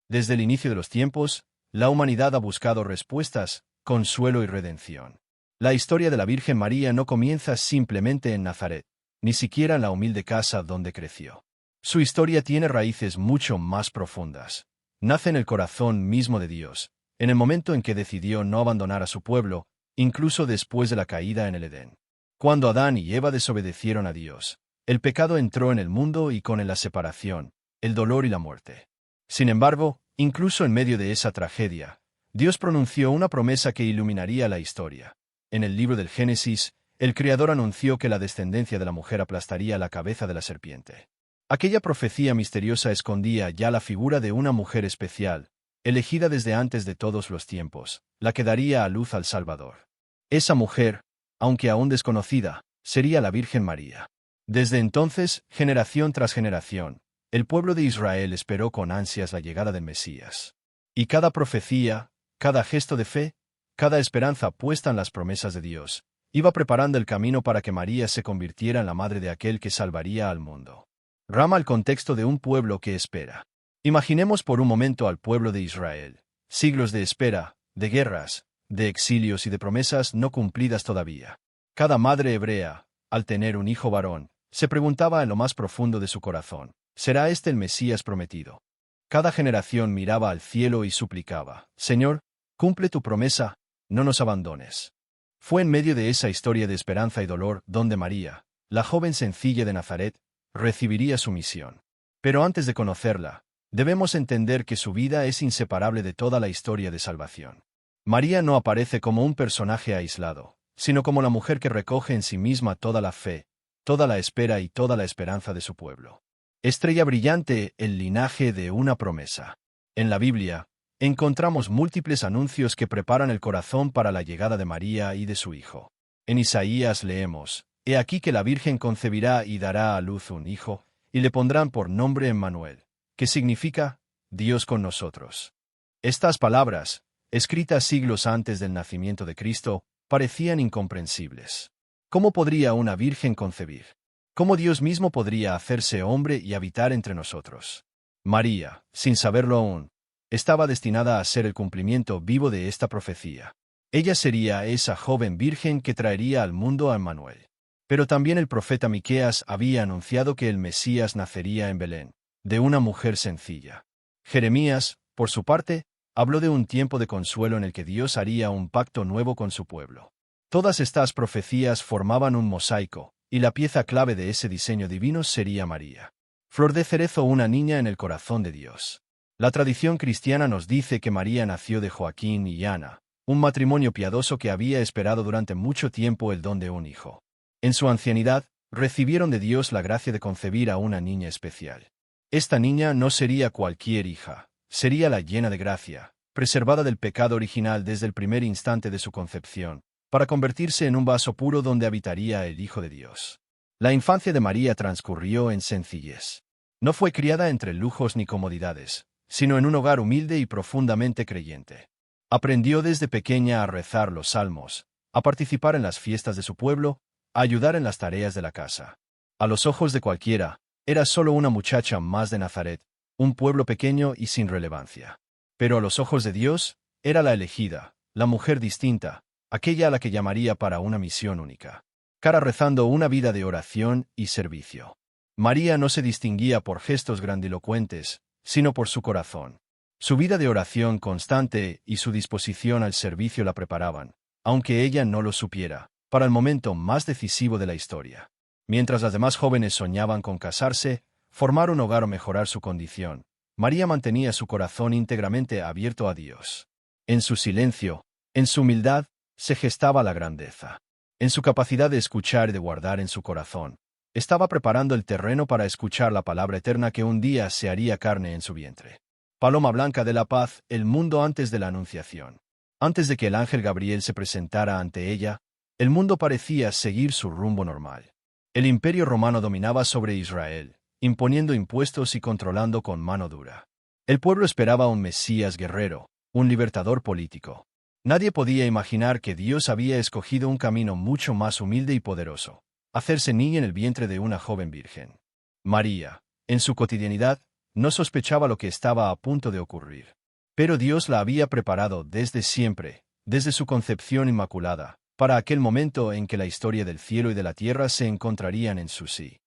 Desde el inicio de los tiempos, la humanidad ha buscado respuestas, consuelo y redención. La historia de la Virgen María no comienza simplemente en Nazaret, ni siquiera en la humilde casa donde creció. Su historia tiene raíces mucho más profundas. Nace en el corazón mismo de Dios, en el momento en que decidió no abandonar a su pueblo, incluso después de la caída en el Edén. Cuando Adán y Eva desobedecieron a Dios, el pecado entró en el mundo y con él la separación, el dolor y la muerte. Sin embargo, incluso en medio de esa tragedia, Dios pronunció una promesa que iluminaría la historia. En el libro del Génesis, el Creador anunció que la descendencia de la mujer aplastaría la cabeza de la serpiente. Aquella profecía misteriosa escondía ya la figura de una mujer especial, elegida desde antes de todos los tiempos, la que daría a luz al Salvador. Esa mujer, aunque aún desconocida, sería la Virgen María. Desde entonces, generación tras generación, el pueblo de Israel esperó con ansias la llegada del Mesías. Y cada profecía, cada gesto de fe, cada esperanza puesta en las promesas de Dios, iba preparando el camino para que María se convirtiera en la madre de aquel que salvaría al mundo. Rama el contexto de un pueblo que espera. Imaginemos por un momento al pueblo de Israel. Siglos de espera, de guerras, de exilios y de promesas no cumplidas todavía. Cada madre hebrea, al tener un hijo varón, se preguntaba en lo más profundo de su corazón, ¿será este el Mesías prometido? Cada generación miraba al cielo y suplicaba, Señor, cumple tu promesa, no nos abandones. Fue en medio de esa historia de esperanza y dolor donde María, la joven sencilla de Nazaret, recibiría su misión. Pero antes de conocerla, debemos entender que su vida es inseparable de toda la historia de salvación. María no aparece como un personaje aislado, sino como la mujer que recoge en sí misma toda la fe, toda la espera y toda la esperanza de su pueblo. Estrella brillante, el linaje de una promesa. En la Biblia, encontramos múltiples anuncios que preparan el corazón para la llegada de María y de su Hijo. En Isaías leemos, He aquí que la Virgen concebirá y dará a luz un hijo, y le pondrán por nombre Emmanuel, que significa, Dios con nosotros. Estas palabras, escritas siglos antes del nacimiento de Cristo, parecían incomprensibles. ¿Cómo podría una virgen concebir? ¿Cómo Dios mismo podría hacerse hombre y habitar entre nosotros? María, sin saberlo aún, estaba destinada a ser el cumplimiento vivo de esta profecía. Ella sería esa joven virgen que traería al mundo a Emmanuel. Pero también el profeta Miqueas había anunciado que el Mesías nacería en Belén, de una mujer sencilla. Jeremías, por su parte, habló de un tiempo de consuelo en el que Dios haría un pacto nuevo con su pueblo. Todas estas profecías formaban un mosaico, y la pieza clave de ese diseño divino sería María. Flor de cerezo, una niña en el corazón de Dios. La tradición cristiana nos dice que María nació de Joaquín y Ana, un matrimonio piadoso que había esperado durante mucho tiempo el don de un hijo. En su ancianidad, recibieron de Dios la gracia de concebir a una niña especial. Esta niña no sería cualquier hija, sería la llena de gracia, preservada del pecado original desde el primer instante de su concepción, para convertirse en un vaso puro donde habitaría el Hijo de Dios. La infancia de María transcurrió en sencillez. No fue criada entre lujos ni comodidades, sino en un hogar humilde y profundamente creyente. Aprendió desde pequeña a rezar los salmos, a participar en las fiestas de su pueblo, a ayudar en las tareas de la casa. A los ojos de cualquiera, era solo una muchacha más de Nazaret, un pueblo pequeño y sin relevancia. Pero a los ojos de Dios, era la elegida, la mujer distinta, aquella a la que llamaría para una misión única. Cara rezando una vida de oración y servicio. María no se distinguía por gestos grandilocuentes, sino por su corazón. Su vida de oración constante y su disposición al servicio la preparaban, aunque ella no lo supiera, para el momento más decisivo de la historia. Mientras las demás jóvenes soñaban con casarse, formar un hogar o mejorar su condición, María mantenía su corazón íntegramente abierto a Dios. En su silencio, en su humildad, se gestaba la grandeza. En su capacidad de escuchar y de guardar en su corazón, estaba preparando el terreno para escuchar la palabra eterna que un día se haría carne en su vientre. Paloma blanca de la paz, el mundo antes de la Anunciación. Antes de que el ángel Gabriel se presentara ante ella, el mundo parecía seguir su rumbo normal. El imperio romano dominaba sobre Israel, imponiendo impuestos y controlando con mano dura. El pueblo esperaba un Mesías guerrero, un libertador político. Nadie podía imaginar que Dios había escogido un camino mucho más humilde y poderoso: hacerse niña en el vientre de una joven virgen. María, en su cotidianidad, no sospechaba lo que estaba a punto de ocurrir. Pero Dios la había preparado desde siempre, desde su concepción inmaculada, para aquel momento en que la historia del cielo y de la tierra se encontrarían en su sí.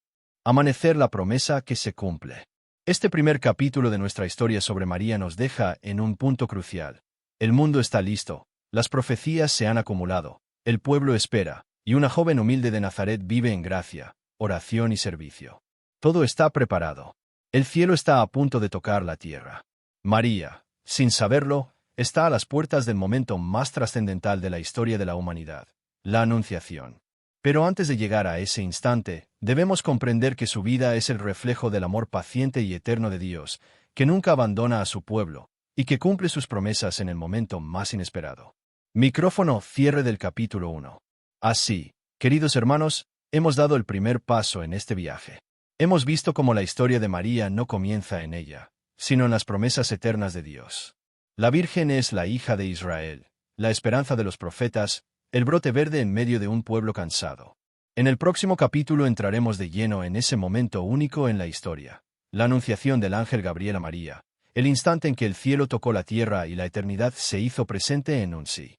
Amanecer, la promesa que se cumple. Este primer capítulo de nuestra historia sobre María nos deja en un punto crucial. El mundo está listo, las profecías se han acumulado, el pueblo espera, y una joven humilde de Nazaret vive en gracia, oración y servicio. Todo está preparado. El cielo está a punto de tocar la tierra. María, sin saberlo, está a las puertas del momento más trascendental de la historia de la humanidad, la Anunciación. Pero antes de llegar a ese instante, debemos comprender que su vida es el reflejo del amor paciente y eterno de Dios, que nunca abandona a su pueblo, y que cumple sus promesas en el momento más inesperado. Micrófono, cierre del capítulo 1. Así, queridos hermanos, hemos dado el primer paso en este viaje. Hemos visto cómo la historia de María no comienza en ella, sino en las promesas eternas de Dios. La Virgen es la hija de Israel, la esperanza de los profetas, el brote verde en medio de un pueblo cansado. En el próximo capítulo entraremos de lleno en ese momento único en la historia, la anunciación del ángel Gabriel a María, el instante en que el cielo tocó la tierra y la eternidad se hizo presente en un sí.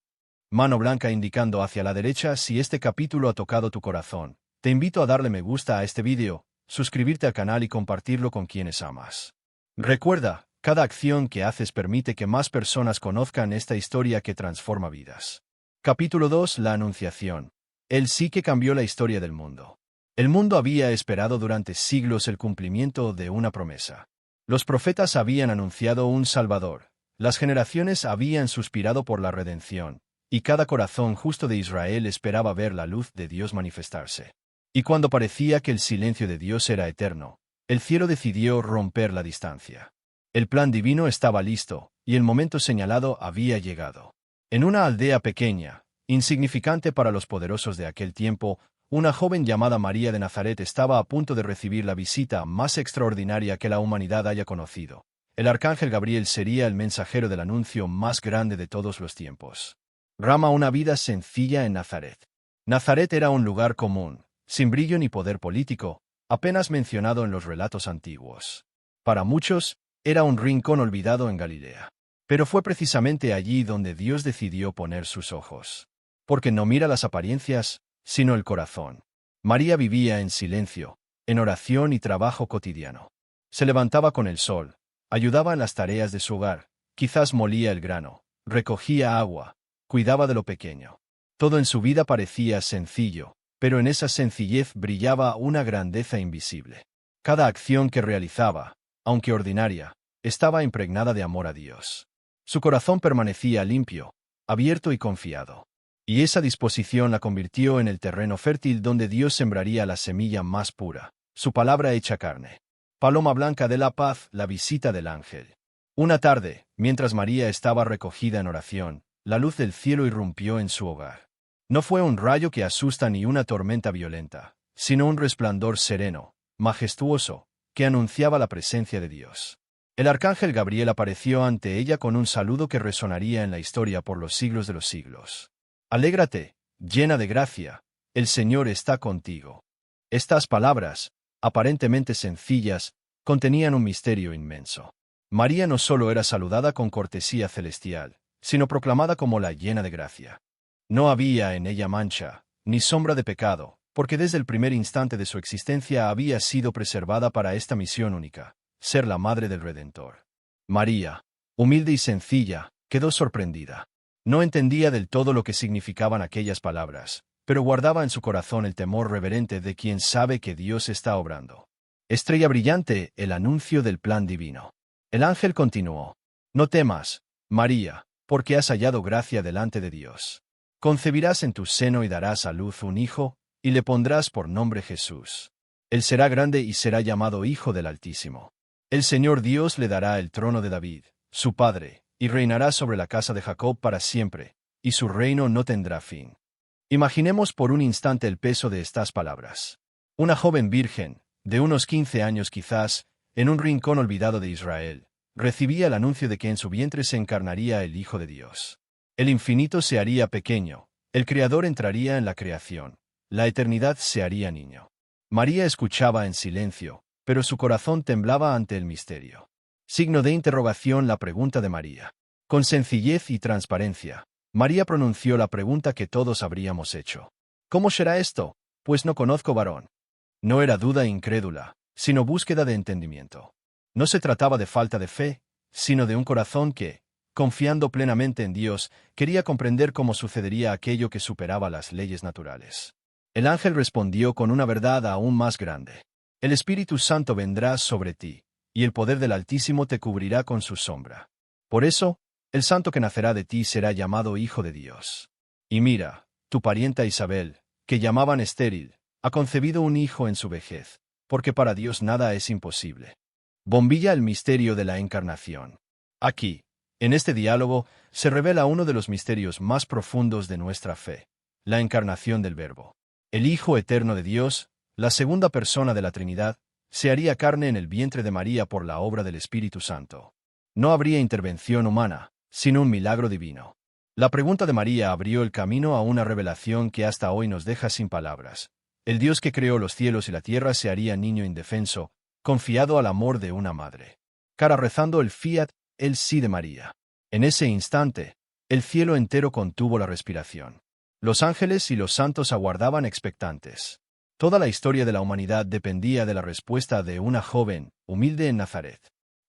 Mano blanca indicando hacia la derecha si este capítulo ha tocado tu corazón. Te invito a darle me gusta a este vídeo, suscribirte al canal y compartirlo con quienes amas. Recuerda, cada acción que haces permite que más personas conozcan esta historia que transforma vidas. Capítulo 2. La Anunciación. El sí que cambió la historia del mundo. El mundo había esperado durante siglos el cumplimiento de una promesa. Los profetas habían anunciado un Salvador, las generaciones habían suspirado por la redención, y cada corazón justo de Israel esperaba ver la luz de Dios manifestarse. Y cuando parecía que el silencio de Dios era eterno, el cielo decidió romper la distancia. El plan divino estaba listo, y el momento señalado había llegado. En una aldea pequeña, insignificante para los poderosos de aquel tiempo, una joven llamada María de Nazaret estaba a punto de recibir la visita más extraordinaria que la humanidad haya conocido. El arcángel Gabriel sería el mensajero del anuncio más grande de todos los tiempos. Rama, una vida sencilla en Nazaret. Nazaret era un lugar común, sin brillo ni poder político, apenas mencionado en los relatos antiguos. Para muchos, era un rincón olvidado en Galilea. Pero fue precisamente allí donde Dios decidió poner sus ojos. Porque no mira las apariencias, sino el corazón. María vivía en silencio, en oración y trabajo cotidiano. Se levantaba con el sol, ayudaba en las tareas de su hogar, quizás molía el grano, recogía agua, cuidaba de lo pequeño. Todo en su vida parecía sencillo, pero en esa sencillez brillaba una grandeza invisible. Cada acción que realizaba, aunque ordinaria, estaba impregnada de amor a Dios. Su corazón permanecía limpio, abierto y confiado. Y esa disposición la convirtió en el terreno fértil donde Dios sembraría la semilla más pura, su palabra hecha carne. Paloma blanca de la paz, la visita del ángel. Una tarde, mientras María estaba recogida en oración, la luz del cielo irrumpió en su hogar. No fue un rayo que asusta ni una tormenta violenta, sino un resplandor sereno, majestuoso, que anunciaba la presencia de Dios. El arcángel Gabriel apareció ante ella con un saludo que resonaría en la historia por los siglos de los siglos. Alégrate, llena de gracia, el Señor está contigo. Estas palabras, aparentemente sencillas, contenían un misterio inmenso. María no solo era saludada con cortesía celestial, sino proclamada como la llena de gracia. No había en ella mancha, ni sombra de pecado, porque desde el primer instante de su existencia había sido preservada para esta misión única, ser la madre del Redentor. María, humilde y sencilla, quedó sorprendida. No entendía del todo lo que significaban aquellas palabras, pero guardaba en su corazón el temor reverente de quien sabe que Dios está obrando. Estrella brillante, el anuncio del plan divino. El ángel continuó: No temas, María, porque has hallado gracia delante de Dios. Concebirás en tu seno y darás a luz un hijo, y le pondrás por nombre Jesús. Él será grande y será llamado Hijo del Altísimo. El Señor Dios le dará el trono de David, su padre, y reinará sobre la casa de Jacob para siempre, y su reino no tendrá fin. Imaginemos por un instante el peso de estas palabras. Una joven virgen, de unos 15 años quizás, en un rincón olvidado de Israel, recibía el anuncio de que en su vientre se encarnaría el Hijo de Dios. El infinito se haría pequeño, el Creador entraría en la creación, la eternidad se haría niño. María escuchaba en silencio, pero su corazón temblaba ante el misterio. Signo de interrogación la pregunta de María. Con sencillez y transparencia, María pronunció la pregunta que todos habríamos hecho. ¿Cómo será esto? Pues no conozco varón. No era duda incrédula, sino búsqueda de entendimiento. No se trataba de falta de fe, sino de un corazón que, confiando plenamente en Dios, quería comprender cómo sucedería aquello que superaba las leyes naturales. El ángel respondió con una verdad aún más grande. El Espíritu Santo vendrá sobre ti, y el poder del Altísimo te cubrirá con su sombra. Por eso, el santo que nacerá de ti será llamado Hijo de Dios. Y mira, tu parienta Isabel, que llamaban estéril, ha concebido un hijo en su vejez, porque para Dios nada es imposible. Bombilla el misterio de la encarnación. Aquí, en este diálogo, se revela uno de los misterios más profundos de nuestra fe, la encarnación del Verbo. El Hijo eterno de Dios, la segunda persona de la Trinidad, se haría carne en el vientre de María por la obra del Espíritu Santo. No habría intervención humana, sino un milagro divino. La pregunta de María abrió el camino a una revelación que hasta hoy nos deja sin palabras. El Dios que creó los cielos y la tierra se haría niño indefenso, confiado al amor de una madre. Cara rezando el fiat, el sí de María. En ese instante, el cielo entero contuvo la respiración. Los ángeles y los santos aguardaban expectantes. Toda la historia de la humanidad dependía de la respuesta de una joven, humilde en Nazaret.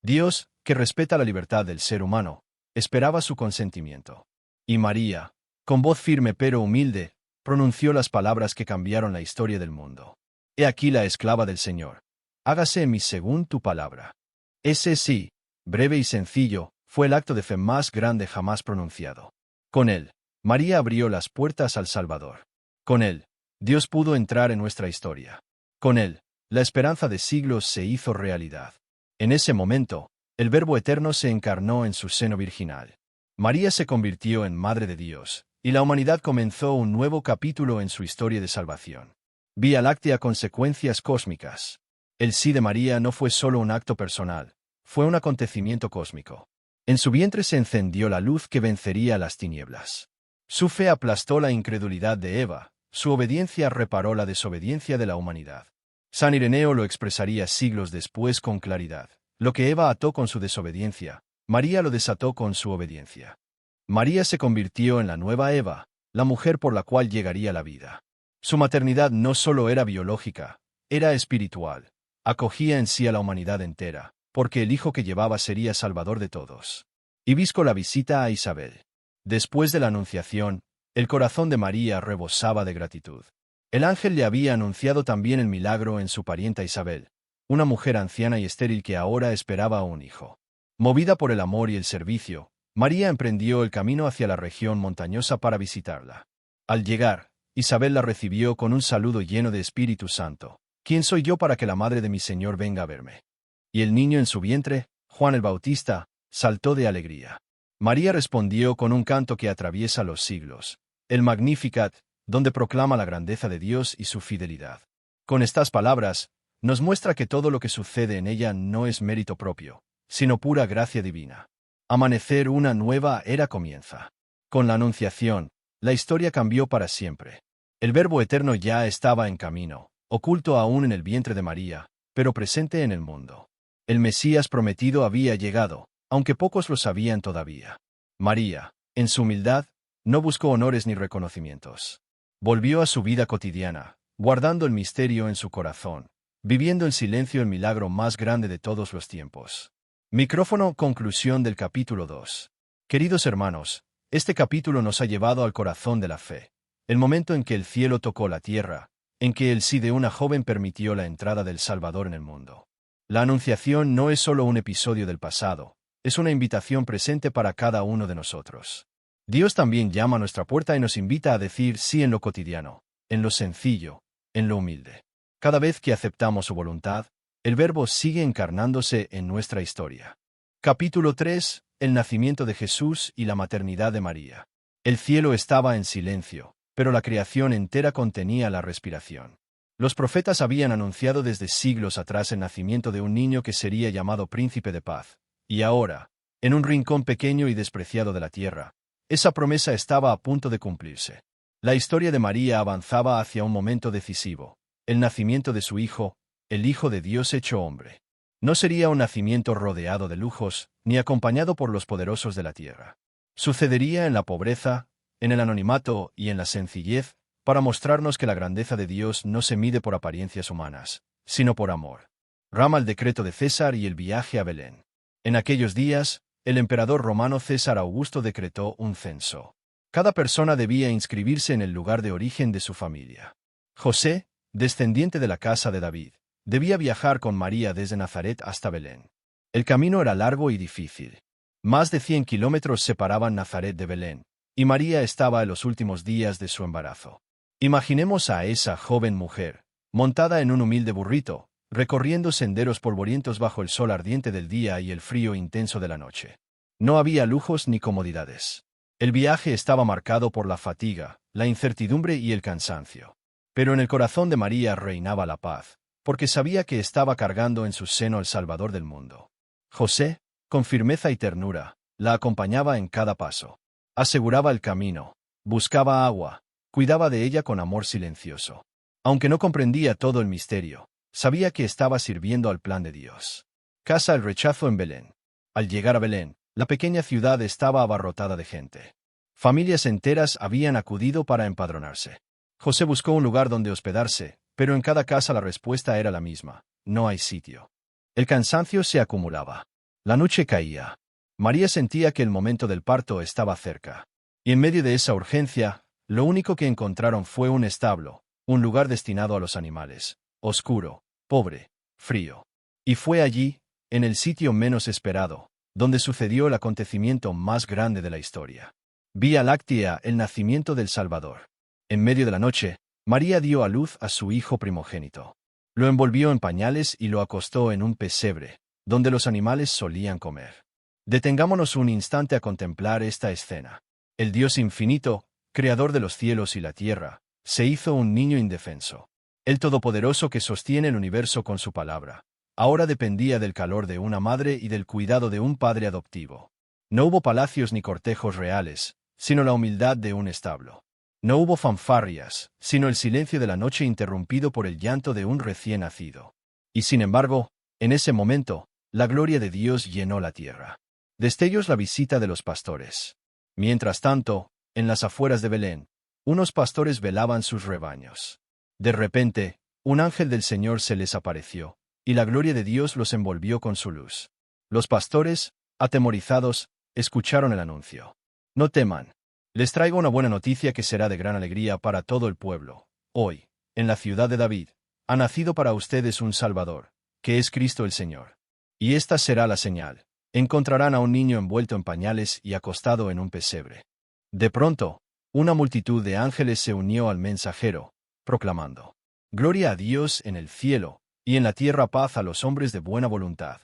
Dios, que respeta la libertad del ser humano, esperaba su consentimiento. Y María, con voz firme pero humilde, pronunció las palabras que cambiaron la historia del mundo. He aquí la esclava del Señor. Hágase en mí según tu palabra. Ese sí, breve y sencillo, fue el acto de fe más grande jamás pronunciado. Con él, María abrió las puertas al Salvador. Con él, Dios pudo entrar en nuestra historia. Con él, la esperanza de siglos se hizo realidad. En ese momento, el Verbo eterno se encarnó en su seno virginal. María se convirtió en Madre de Dios, y la humanidad comenzó un nuevo capítulo en su historia de salvación. Vía Láctea consecuencias cósmicas. El sí de María no fue solo un acto personal, fue un acontecimiento cósmico. En su vientre se encendió la luz que vencería las tinieblas. Su fe aplastó la incredulidad de Eva, su obediencia reparó la desobediencia de la humanidad. San Ireneo lo expresaría siglos después con claridad. Lo que Eva ató con su desobediencia, María lo desató con su obediencia. María se convirtió en la nueva Eva, la mujer por la cual llegaría la vida. Su maternidad no solo era biológica, era espiritual. Acogía en sí a la humanidad entera, porque el hijo que llevaba sería salvador de todos. Hibisco la visita a Isabel. Después de la anunciación, el corazón de María rebosaba de gratitud. El ángel le había anunciado también el milagro en su parienta Isabel, una mujer anciana y estéril que ahora esperaba un hijo. Movida por el amor y el servicio, María emprendió el camino hacia la región montañosa para visitarla. Al llegar, Isabel la recibió con un saludo lleno de Espíritu Santo. ¿Quién soy yo para que la madre de mi Señor venga a verme? Y el niño en su vientre, Juan el Bautista, saltó de alegría. María respondió con un canto que atraviesa los siglos, el Magnificat, donde proclama la grandeza de Dios y su fidelidad. Con estas palabras, nos muestra que todo lo que sucede en ella no es mérito propio, sino pura gracia divina. Amanecer, una nueva era comienza. Con la Anunciación, la historia cambió para siempre. El Verbo eterno ya estaba en camino, oculto aún en el vientre de María, pero presente en el mundo. El Mesías prometido había llegado, aunque pocos lo sabían todavía. María, en su humildad, no buscó honores ni reconocimientos. Volvió a su vida cotidiana, guardando el misterio en su corazón, viviendo en silencio el milagro más grande de todos los tiempos. Micrófono. Conclusión del capítulo 2. Queridos hermanos, este capítulo nos ha llevado al corazón de la fe, el momento en que el cielo tocó la tierra, en que el sí de una joven permitió la entrada del Salvador en el mundo. La Anunciación no es solo un episodio del pasado, es una invitación presente para cada uno de nosotros. Dios también llama a nuestra puerta y nos invita a decir sí en lo cotidiano, en lo sencillo, en lo humilde. Cada vez que aceptamos su voluntad, el Verbo sigue encarnándose en nuestra historia. Capítulo 3. El nacimiento de Jesús y la maternidad de María. El cielo estaba en silencio, pero la creación entera contenía la respiración. Los profetas habían anunciado desde siglos atrás el nacimiento de un niño que sería llamado Príncipe de Paz. Y ahora, en un rincón pequeño y despreciado de la tierra, esa promesa estaba a punto de cumplirse. La historia de María avanzaba hacia un momento decisivo, el nacimiento de su Hijo, el Hijo de Dios hecho hombre. No sería un nacimiento rodeado de lujos, ni acompañado por los poderosos de la tierra. Sucedería en la pobreza, en el anonimato y en la sencillez, para mostrarnos que la grandeza de Dios no se mide por apariencias humanas, sino por amor. Rama el decreto de César y el viaje a Belén. En aquellos días, el emperador romano César Augusto decretó un censo. Cada persona debía inscribirse en el lugar de origen de su familia. José, descendiente de la casa de David, debía viajar con María desde Nazaret hasta Belén. El camino era largo y difícil. Más de 100 kilómetros separaban Nazaret de Belén, y María estaba en los últimos días de su embarazo. Imaginemos a esa joven mujer, montada en un humilde burrito, recorriendo senderos polvorientos bajo el sol ardiente del día y el frío intenso de la noche. No había lujos ni comodidades. El viaje estaba marcado por la fatiga, la incertidumbre y el cansancio. Pero en el corazón de María reinaba la paz, porque sabía que estaba cargando en su seno el Salvador del mundo. José, con firmeza y ternura, la acompañaba en cada paso. Aseguraba el camino, buscaba agua, cuidaba de ella con amor silencioso. Aunque no comprendía todo el misterio, sabía que estaba sirviendo al plan de Dios. Casa el rechazo en Belén. Al llegar a Belén, la pequeña ciudad estaba abarrotada de gente. Familias enteras habían acudido para empadronarse. José buscó un lugar donde hospedarse, pero en cada casa la respuesta era la misma: no hay sitio. El cansancio se acumulaba. La noche caía. María sentía que el momento del parto estaba cerca. Y en medio de esa urgencia, lo único que encontraron fue un establo, un lugar destinado a los animales, oscuro, pobre, frío. Y fue allí, en el sitio menos esperado, donde sucedió el acontecimiento más grande de la historia. Vía Láctea, el nacimiento del Salvador. En medio de la noche, María dio a luz a su hijo primogénito. Lo envolvió en pañales y lo acostó en un pesebre, donde los animales solían comer. Detengámonos un instante a contemplar esta escena. El Dios infinito, creador de los cielos y la tierra, se hizo un niño indefenso. El Todopoderoso que sostiene el universo con su palabra, ahora dependía del calor de una madre y del cuidado de un padre adoptivo. No hubo palacios ni cortejos reales, sino la humildad de un establo. No hubo fanfarrias, sino el silencio de la noche interrumpido por el llanto de un recién nacido. Y sin embargo, en ese momento, la gloria de Dios llenó la tierra. Destellos la visita de los pastores. Mientras tanto, en las afueras de Belén, unos pastores velaban sus rebaños. De repente, un ángel del Señor se les apareció, y la gloria de Dios los envolvió con su luz. Los pastores, atemorizados, escucharon el anuncio. No teman. Les traigo una buena noticia que será de gran alegría para todo el pueblo. Hoy, en la ciudad de David, ha nacido para ustedes un Salvador, que es Cristo el Señor. Y esta será la señal: encontrarán a un niño envuelto en pañales y acostado en un pesebre. De pronto, una multitud de ángeles se unió al mensajero, proclamando: Gloria a Dios en el cielo, y en la tierra paz a los hombres de buena voluntad.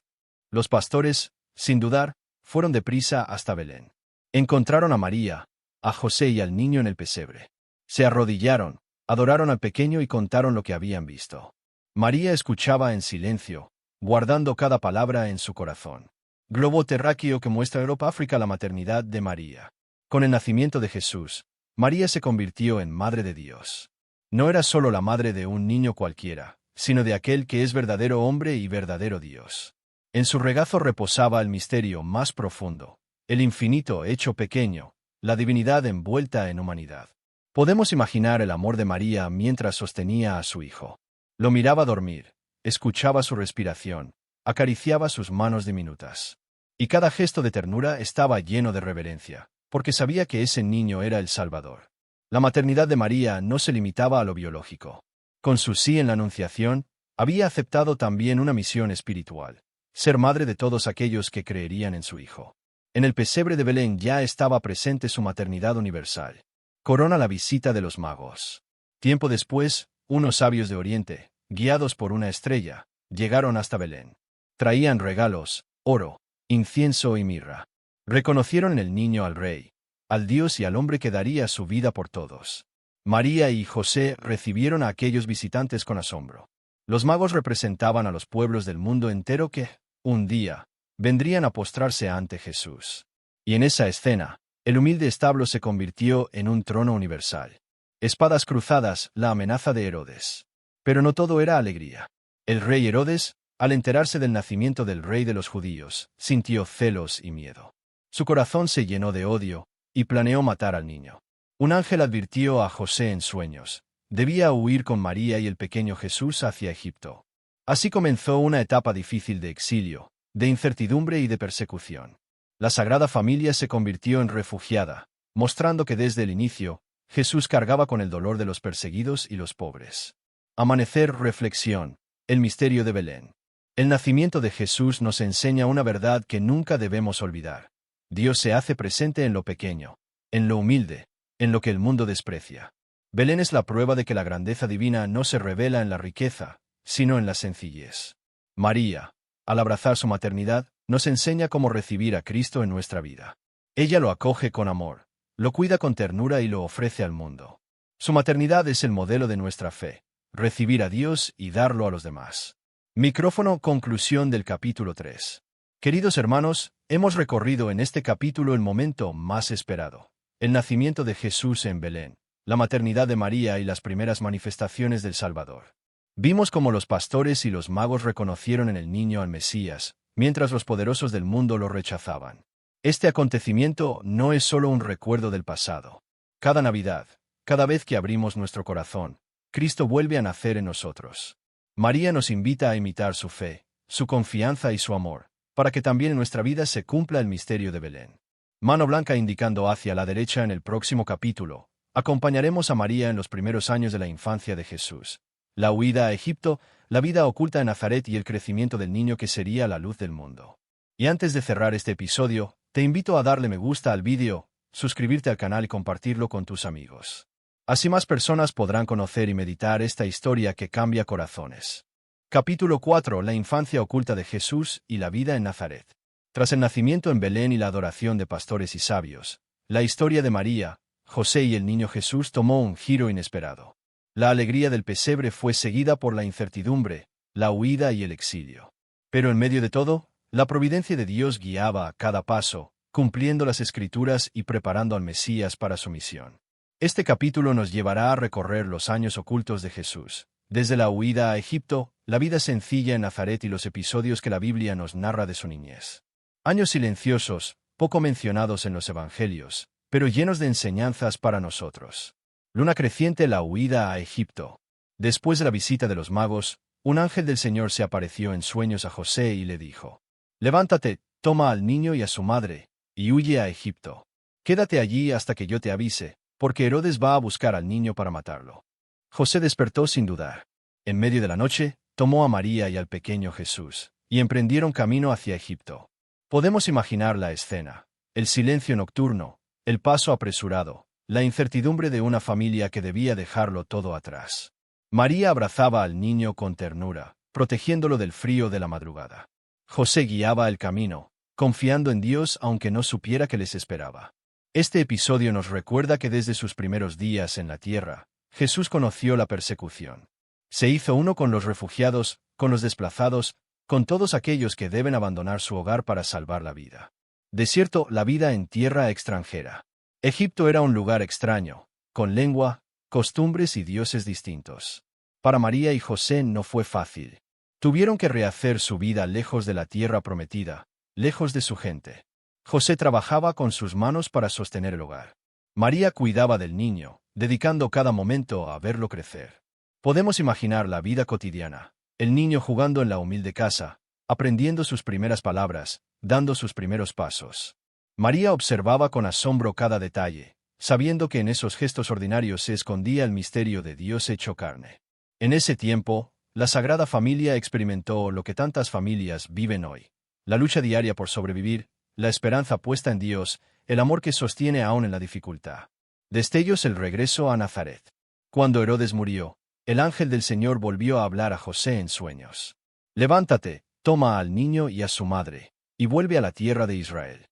Los pastores, sin dudar, fueron deprisa hasta Belén. Encontraron a María, a José y al niño en el pesebre. Se arrodillaron, adoraron al pequeño y contaron lo que habían visto. María escuchaba en silencio, guardando cada palabra en su corazón. Globo terráqueo que muestra Europa-África la maternidad de María. Con el nacimiento de Jesús, María se convirtió en Madre de Dios. No era solo la madre de un niño cualquiera, sino de aquel que es verdadero hombre y verdadero Dios. En su regazo reposaba el misterio más profundo, el infinito hecho pequeño, la divinidad envuelta en humanidad. Podemos imaginar el amor de María mientras sostenía a su hijo. Lo miraba dormir, escuchaba su respiración, acariciaba sus manos diminutas. Y cada gesto de ternura estaba lleno de reverencia, porque sabía que ese niño era el Salvador. La maternidad de María no se limitaba a lo biológico. Con su sí en la Anunciación, había aceptado también una misión espiritual: ser madre de todos aquellos que creerían en su hijo. En el pesebre de Belén ya estaba presente su maternidad universal. Corona la visita de los magos. Tiempo después, unos sabios de Oriente, guiados por una estrella, llegaron hasta Belén. Traían regalos, oro, incienso y mirra. Reconocieron en el niño al Rey, al Dios y al hombre que daría su vida por todos. María y José recibieron a aquellos visitantes con asombro. Los magos representaban a los pueblos del mundo entero que, un día, vendrían a postrarse ante Jesús. Y en esa escena, el humilde establo se convirtió en un trono universal. Espadas cruzadas, la amenaza de Herodes. Pero no todo era alegría. El rey Herodes, Al enterarse del nacimiento del rey de los judíos, sintió celos y miedo. Su corazón se llenó de odio, y planeó matar al niño. Un ángel advirtió a José en sueños. Debía huir con María y el pequeño Jesús hacia Egipto. Así comenzó una etapa difícil de exilio, de incertidumbre y de persecución. La Sagrada Familia se convirtió en refugiada, mostrando que desde el inicio, Jesús cargaba con el dolor de los perseguidos y los pobres. Amanecer, reflexión. El misterio de Belén. El nacimiento de Jesús nos enseña una verdad que nunca debemos olvidar. Dios se hace presente en lo pequeño, en lo humilde, en lo que el mundo desprecia. Belén es la prueba de que la grandeza divina no se revela en la riqueza, sino en la sencillez. María, al abrazar su maternidad, nos enseña cómo recibir a Cristo en nuestra vida. Ella lo acoge con amor, lo cuida con ternura y lo ofrece al mundo. Su maternidad es el modelo de nuestra fe, recibir a Dios y darlo a los demás. Micrófono. Conclusión del capítulo 3. Queridos hermanos, hemos recorrido en este capítulo el momento más esperado, el nacimiento de Jesús en Belén, la maternidad de María y las primeras manifestaciones del Salvador. Vimos cómo los pastores y los magos reconocieron en el niño al Mesías, mientras los poderosos del mundo lo rechazaban. Este acontecimiento no es solo un recuerdo del pasado. Cada Navidad, cada vez que abrimos nuestro corazón, Cristo vuelve a nacer en nosotros. María nos invita a imitar su fe, su confianza y su amor, para que también en nuestra vida se cumpla el misterio de Belén. Mano blanca indicando hacia la derecha en el próximo capítulo. Acompañaremos a María en los primeros años de la infancia de Jesús. La huida a Egipto, la vida oculta en Nazaret y el crecimiento del niño que sería la luz del mundo. Y antes de cerrar este episodio, te invito a darle me gusta al vídeo, suscribirte al canal y compartirlo con tus amigos. Así más personas podrán conocer y meditar esta historia que cambia corazones. Capítulo 4. La infancia oculta de Jesús y la vida en Nazaret. Tras el nacimiento en Belén y la adoración de pastores y sabios, la historia de María, José y el niño Jesús tomó un giro inesperado. La alegría del pesebre fue seguida por la incertidumbre, la huida y el exilio. Pero en medio de todo, la providencia de Dios guiaba a cada paso, cumpliendo las Escrituras y preparando al Mesías para su misión. Este capítulo nos llevará a recorrer los años ocultos de Jesús, desde la huida a Egipto, la vida sencilla en Nazaret y los episodios que la Biblia nos narra de su niñez. Años silenciosos, poco mencionados en los Evangelios, pero llenos de enseñanzas para nosotros. Luna creciente. La huida a Egipto. Después de la visita de los magos, un ángel del Señor se apareció en sueños a José y le dijo: «Levántate, toma al niño y a su madre, y huye a Egipto. Quédate allí hasta que yo te avise, porque Herodes va a buscar al niño para matarlo». José despertó sin dudar. En medio de la noche, tomó a María y al pequeño Jesús, y emprendieron camino hacia Egipto. Podemos imaginar la escena: el silencio nocturno, el paso apresurado, la incertidumbre de una familia que debía dejarlo todo atrás. María abrazaba al niño con ternura, protegiéndolo del frío de la madrugada. José guiaba el camino, confiando en Dios aunque no supiera qué les esperaba. Este episodio nos recuerda que desde sus primeros días en la tierra, Jesús conoció la persecución. Se hizo uno con los refugiados, con los desplazados, con todos aquellos que deben abandonar su hogar para salvar la vida. Desierto. La vida en tierra extranjera. Egipto era un lugar extraño, con lengua, costumbres y dioses distintos. Para María y José no fue fácil. Tuvieron que rehacer su vida lejos de la tierra prometida, lejos de su gente. José trabajaba con sus manos para sostener el hogar. María cuidaba del niño, dedicando cada momento a verlo crecer. Podemos imaginar la vida cotidiana, el niño jugando en la humilde casa, aprendiendo sus primeras palabras, dando sus primeros pasos. María observaba con asombro cada detalle, sabiendo que en esos gestos ordinarios se escondía el misterio de Dios hecho carne. En ese tiempo, la Sagrada Familia experimentó lo que tantas familias viven hoy: la lucha diaria por sobrevivir, la esperanza puesta en Dios, el amor que sostiene aún en la dificultad. Destellos. El regreso a Nazaret. Cuando Herodes murió, el ángel del Señor volvió a hablar a José en sueños. «Levántate, toma al niño y a su madre, y vuelve a la tierra de Israel».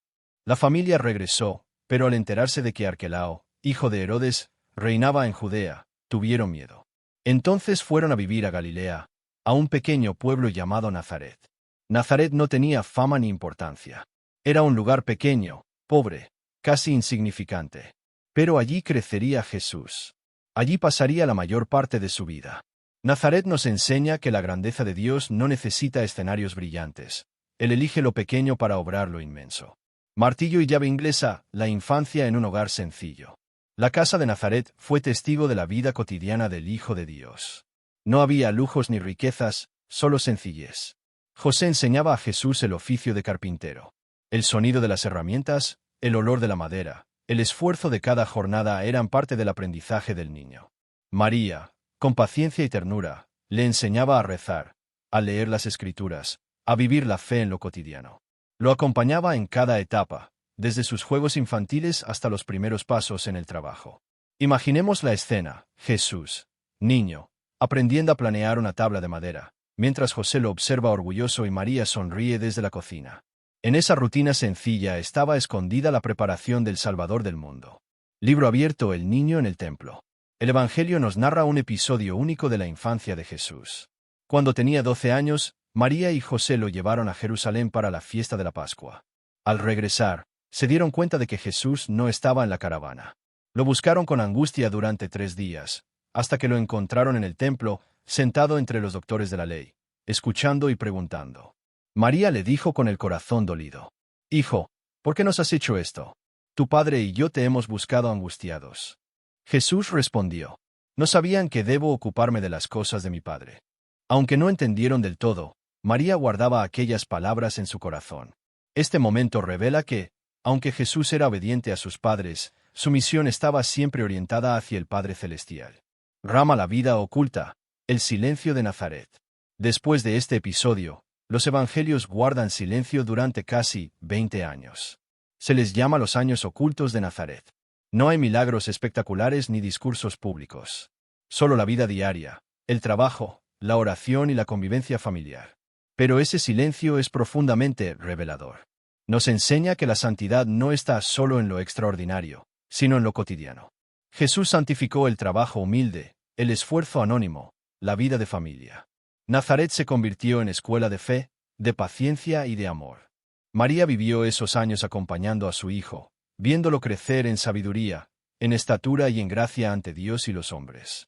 La familia regresó, pero al enterarse de que Arquelao, hijo de Herodes, reinaba en Judea, tuvieron miedo. Entonces fueron a vivir a Galilea, a un pequeño pueblo llamado Nazaret. Nazaret no tenía fama ni importancia. Era un lugar pequeño, pobre, casi insignificante. Pero allí crecería Jesús. Allí pasaría la mayor parte de su vida. Nazaret nos enseña que la grandeza de Dios no necesita escenarios brillantes. Él elige lo pequeño para obrar lo inmenso. Martillo y llave inglesa, la infancia en un hogar sencillo. La casa de Nazaret fue testigo de la vida cotidiana del Hijo de Dios. No había lujos ni riquezas, solo sencillez. José enseñaba a Jesús el oficio de carpintero. El sonido de las herramientas, el olor de la madera, el esfuerzo de cada jornada eran parte del aprendizaje del niño. María, con paciencia y ternura, le enseñaba a rezar, a leer las Escrituras, a vivir la fe en lo cotidiano. Lo acompañaba en cada etapa, desde sus juegos infantiles hasta los primeros pasos en el trabajo. Imaginemos la escena: Jesús, niño, aprendiendo a planear una tabla de madera, mientras José lo observa orgulloso y María sonríe desde la cocina. En esa rutina sencilla estaba escondida la preparación del Salvador del mundo. Libro abierto: El niño en el templo. El Evangelio nos narra un episodio único de la infancia de Jesús. Cuando tenía 12 años, María y José lo llevaron a Jerusalén para la fiesta de la Pascua. Al regresar, se dieron cuenta de que Jesús no estaba en la caravana. Lo buscaron con angustia durante 3 días, hasta que lo encontraron en el templo, sentado entre los doctores de la ley, escuchando y preguntando. María le dijo con el corazón dolido: «Hijo, ¿por qué nos has hecho esto? Tu padre y yo te hemos buscado angustiados». Jesús respondió: «No sabían que debo ocuparme de las cosas de mi padre». Aunque no entendieron del todo, María guardaba aquellas palabras en su corazón. Este momento revela que, aunque Jesús era obediente a sus padres, su misión estaba siempre orientada hacia el Padre Celestial. Rama: la vida oculta, el silencio de Nazaret. Después de este episodio, los evangelios guardan silencio durante casi 20 años. Se les llama los años ocultos de Nazaret. No hay milagros espectaculares ni discursos públicos. Solo la vida diaria, el trabajo, la oración y la convivencia familiar. Pero ese silencio es profundamente revelador. Nos enseña que la santidad no está solo en lo extraordinario, sino en lo cotidiano. Jesús santificó el trabajo humilde, el esfuerzo anónimo, la vida de familia. Nazaret se convirtió en escuela de fe, de paciencia y de amor. María vivió esos años acompañando a su hijo, viéndolo crecer en sabiduría, en estatura y en gracia ante Dios y los hombres.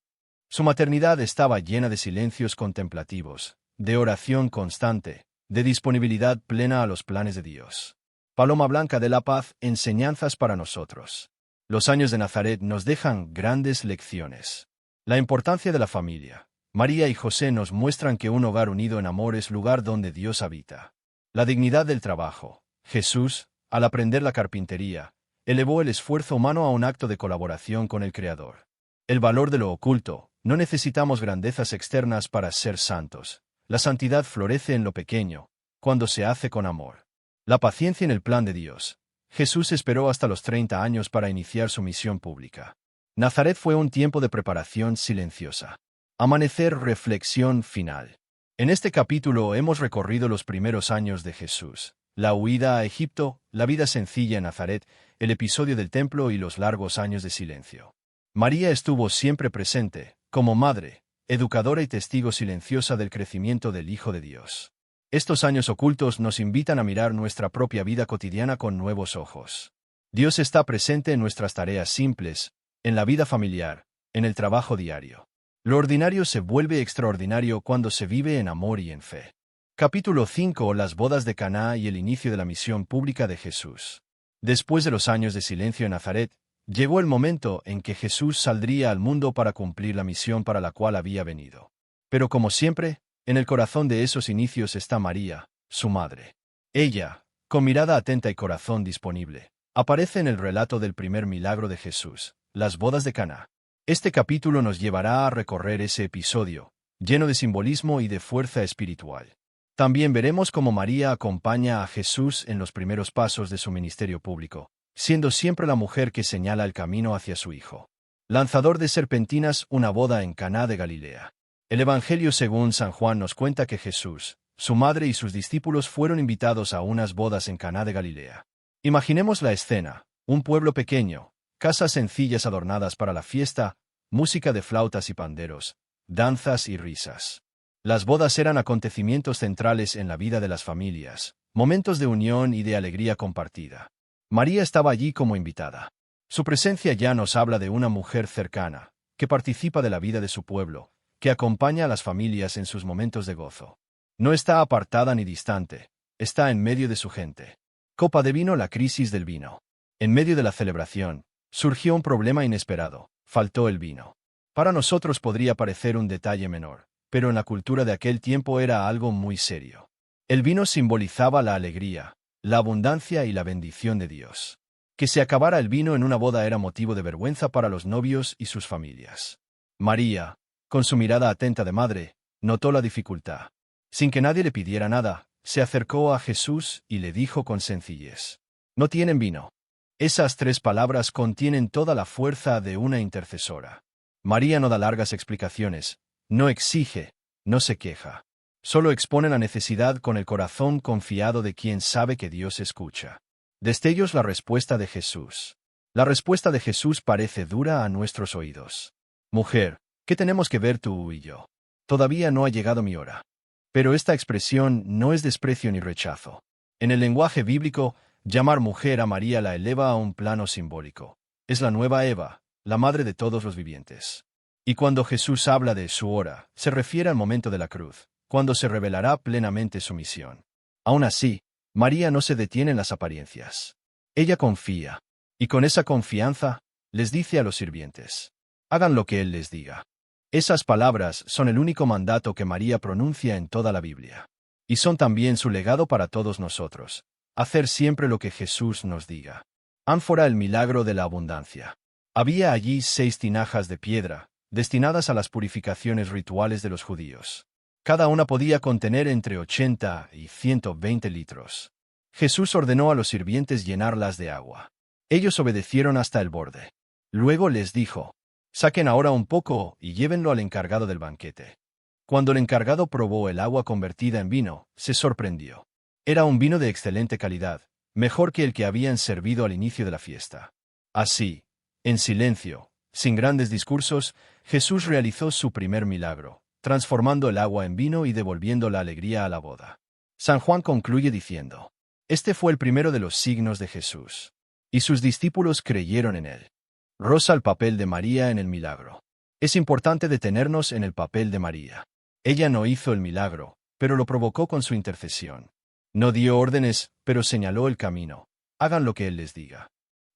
Su maternidad estaba llena de silencios contemplativos, de oración constante, de disponibilidad plena a los planes de Dios. Paloma blanca de la paz, enseñanzas para nosotros. Los años de Nazaret nos dejan grandes lecciones. La importancia de la familia. María y José nos muestran que un hogar unido en amor es lugar donde Dios habita. La dignidad del trabajo. Jesús, al aprender la carpintería, elevó el esfuerzo humano a un acto de colaboración con el Creador. El valor de lo oculto. No necesitamos grandezas externas para ser santos. La santidad florece en lo pequeño, cuando se hace con amor. La paciencia en el plan de Dios. Jesús esperó hasta los 30 años para iniciar su misión pública. Nazaret fue un tiempo de preparación silenciosa. Amanecer, reflexión final. En este capítulo hemos recorrido los primeros años de Jesús, la huida a Egipto, la vida sencilla en Nazaret, el episodio del templo y los largos años de silencio. María estuvo siempre presente, como madre, educadora y testigo silenciosa del crecimiento del Hijo de Dios. Estos años ocultos nos invitan a mirar nuestra propia vida cotidiana con nuevos ojos. Dios está presente en nuestras tareas simples, en la vida familiar, en el trabajo diario. Lo ordinario se vuelve extraordinario cuando se vive en amor y en fe. Capítulo 5: Las bodas de Caná y el inicio de la misión pública de Jesús. Después de los años de silencio en Nazaret, llegó el momento en que Jesús saldría al mundo para cumplir la misión para la cual había venido. Pero como siempre, en el corazón de esos inicios está María, su madre. Ella, con mirada atenta y corazón disponible, aparece en el relato del primer milagro de Jesús, las bodas de Caná. Este capítulo nos llevará a recorrer ese episodio, lleno de simbolismo y de fuerza espiritual. También veremos cómo María acompaña a Jesús en los primeros pasos de su ministerio público, siendo siempre la mujer que señala el camino hacia su hijo. Lanzador de serpentinas, una boda en Caná de Galilea. El Evangelio según San Juan nos cuenta que Jesús, su madre y sus discípulos fueron invitados a unas bodas en Caná de Galilea. Imaginemos la escena: un pueblo pequeño, casas sencillas adornadas para la fiesta, música de flautas y panderos, danzas y risas. Las bodas eran acontecimientos centrales en la vida de las familias, momentos de unión y de alegría compartida. María estaba allí como invitada. Su presencia ya nos habla de una mujer cercana, que participa de la vida de su pueblo, que acompaña a las familias en sus momentos de gozo. No está apartada ni distante, está en medio de su gente. Copa de vino, la crisis del vino. En medio de la celebración, surgió un problema inesperado, faltó el vino. Para nosotros podría parecer un detalle menor, pero en la cultura de aquel tiempo era algo muy serio. El vino simbolizaba la alegría, la abundancia y la bendición de Dios. Que se acabara el vino en una boda era motivo de vergüenza para los novios y sus familias. María, con su mirada atenta de madre, notó la dificultad. Sin que nadie le pidiera nada, se acercó a Jesús y le dijo con sencillez: «No tienen vino». Esas 3 palabras contienen toda la fuerza de una intercesora. María no da largas explicaciones, no exige, no se queja. Solo expone la necesidad con el corazón confiado de quien sabe que Dios escucha. Destellos la respuesta de Jesús. La respuesta de Jesús parece dura a nuestros oídos. «Mujer, ¿qué tenemos que ver tú y yo? Todavía no ha llegado mi hora». Pero esta expresión no es desprecio ni rechazo. En el lenguaje bíblico, llamar mujer a María la eleva a un plano simbólico. Es la nueva Eva, la madre de todos los vivientes. Y cuando Jesús habla de su hora, se refiere al momento de la cruz, cuando se revelará plenamente su misión. Aún así, María no se detiene en las apariencias. Ella confía, y con esa confianza, les dice a los sirvientes: «Hagan lo que Él les diga». Esas palabras son el único mandato que María pronuncia en toda la Biblia. Y son también su legado para todos nosotros: hacer siempre lo que Jesús nos diga. Ánfora, el milagro de la abundancia. Había allí 6 tinajas de piedra, destinadas a las purificaciones rituales de los judíos. Cada una podía contener entre 80 y 120 litros. Jesús ordenó a los sirvientes llenarlas de agua. Ellos obedecieron hasta el borde. Luego les dijo: «Saquen ahora un poco y llévenlo al encargado del banquete». Cuando el encargado probó el agua convertida en vino, se sorprendió. Era un vino de excelente calidad, mejor que el que habían servido al inicio de la fiesta. Así, en silencio, sin grandes discursos, Jesús realizó su primer milagro, transformando el agua en vino y devolviendo la alegría a la boda. San Juan concluye diciendo: «Este fue el primero de los signos de Jesús. Y sus discípulos creyeron en él». Rosa el papel de María en el milagro. Es importante detenernos en el papel de María. Ella no hizo el milagro, pero lo provocó con su intercesión. No dio órdenes, pero señaló el camino. Hagan lo que Él les diga.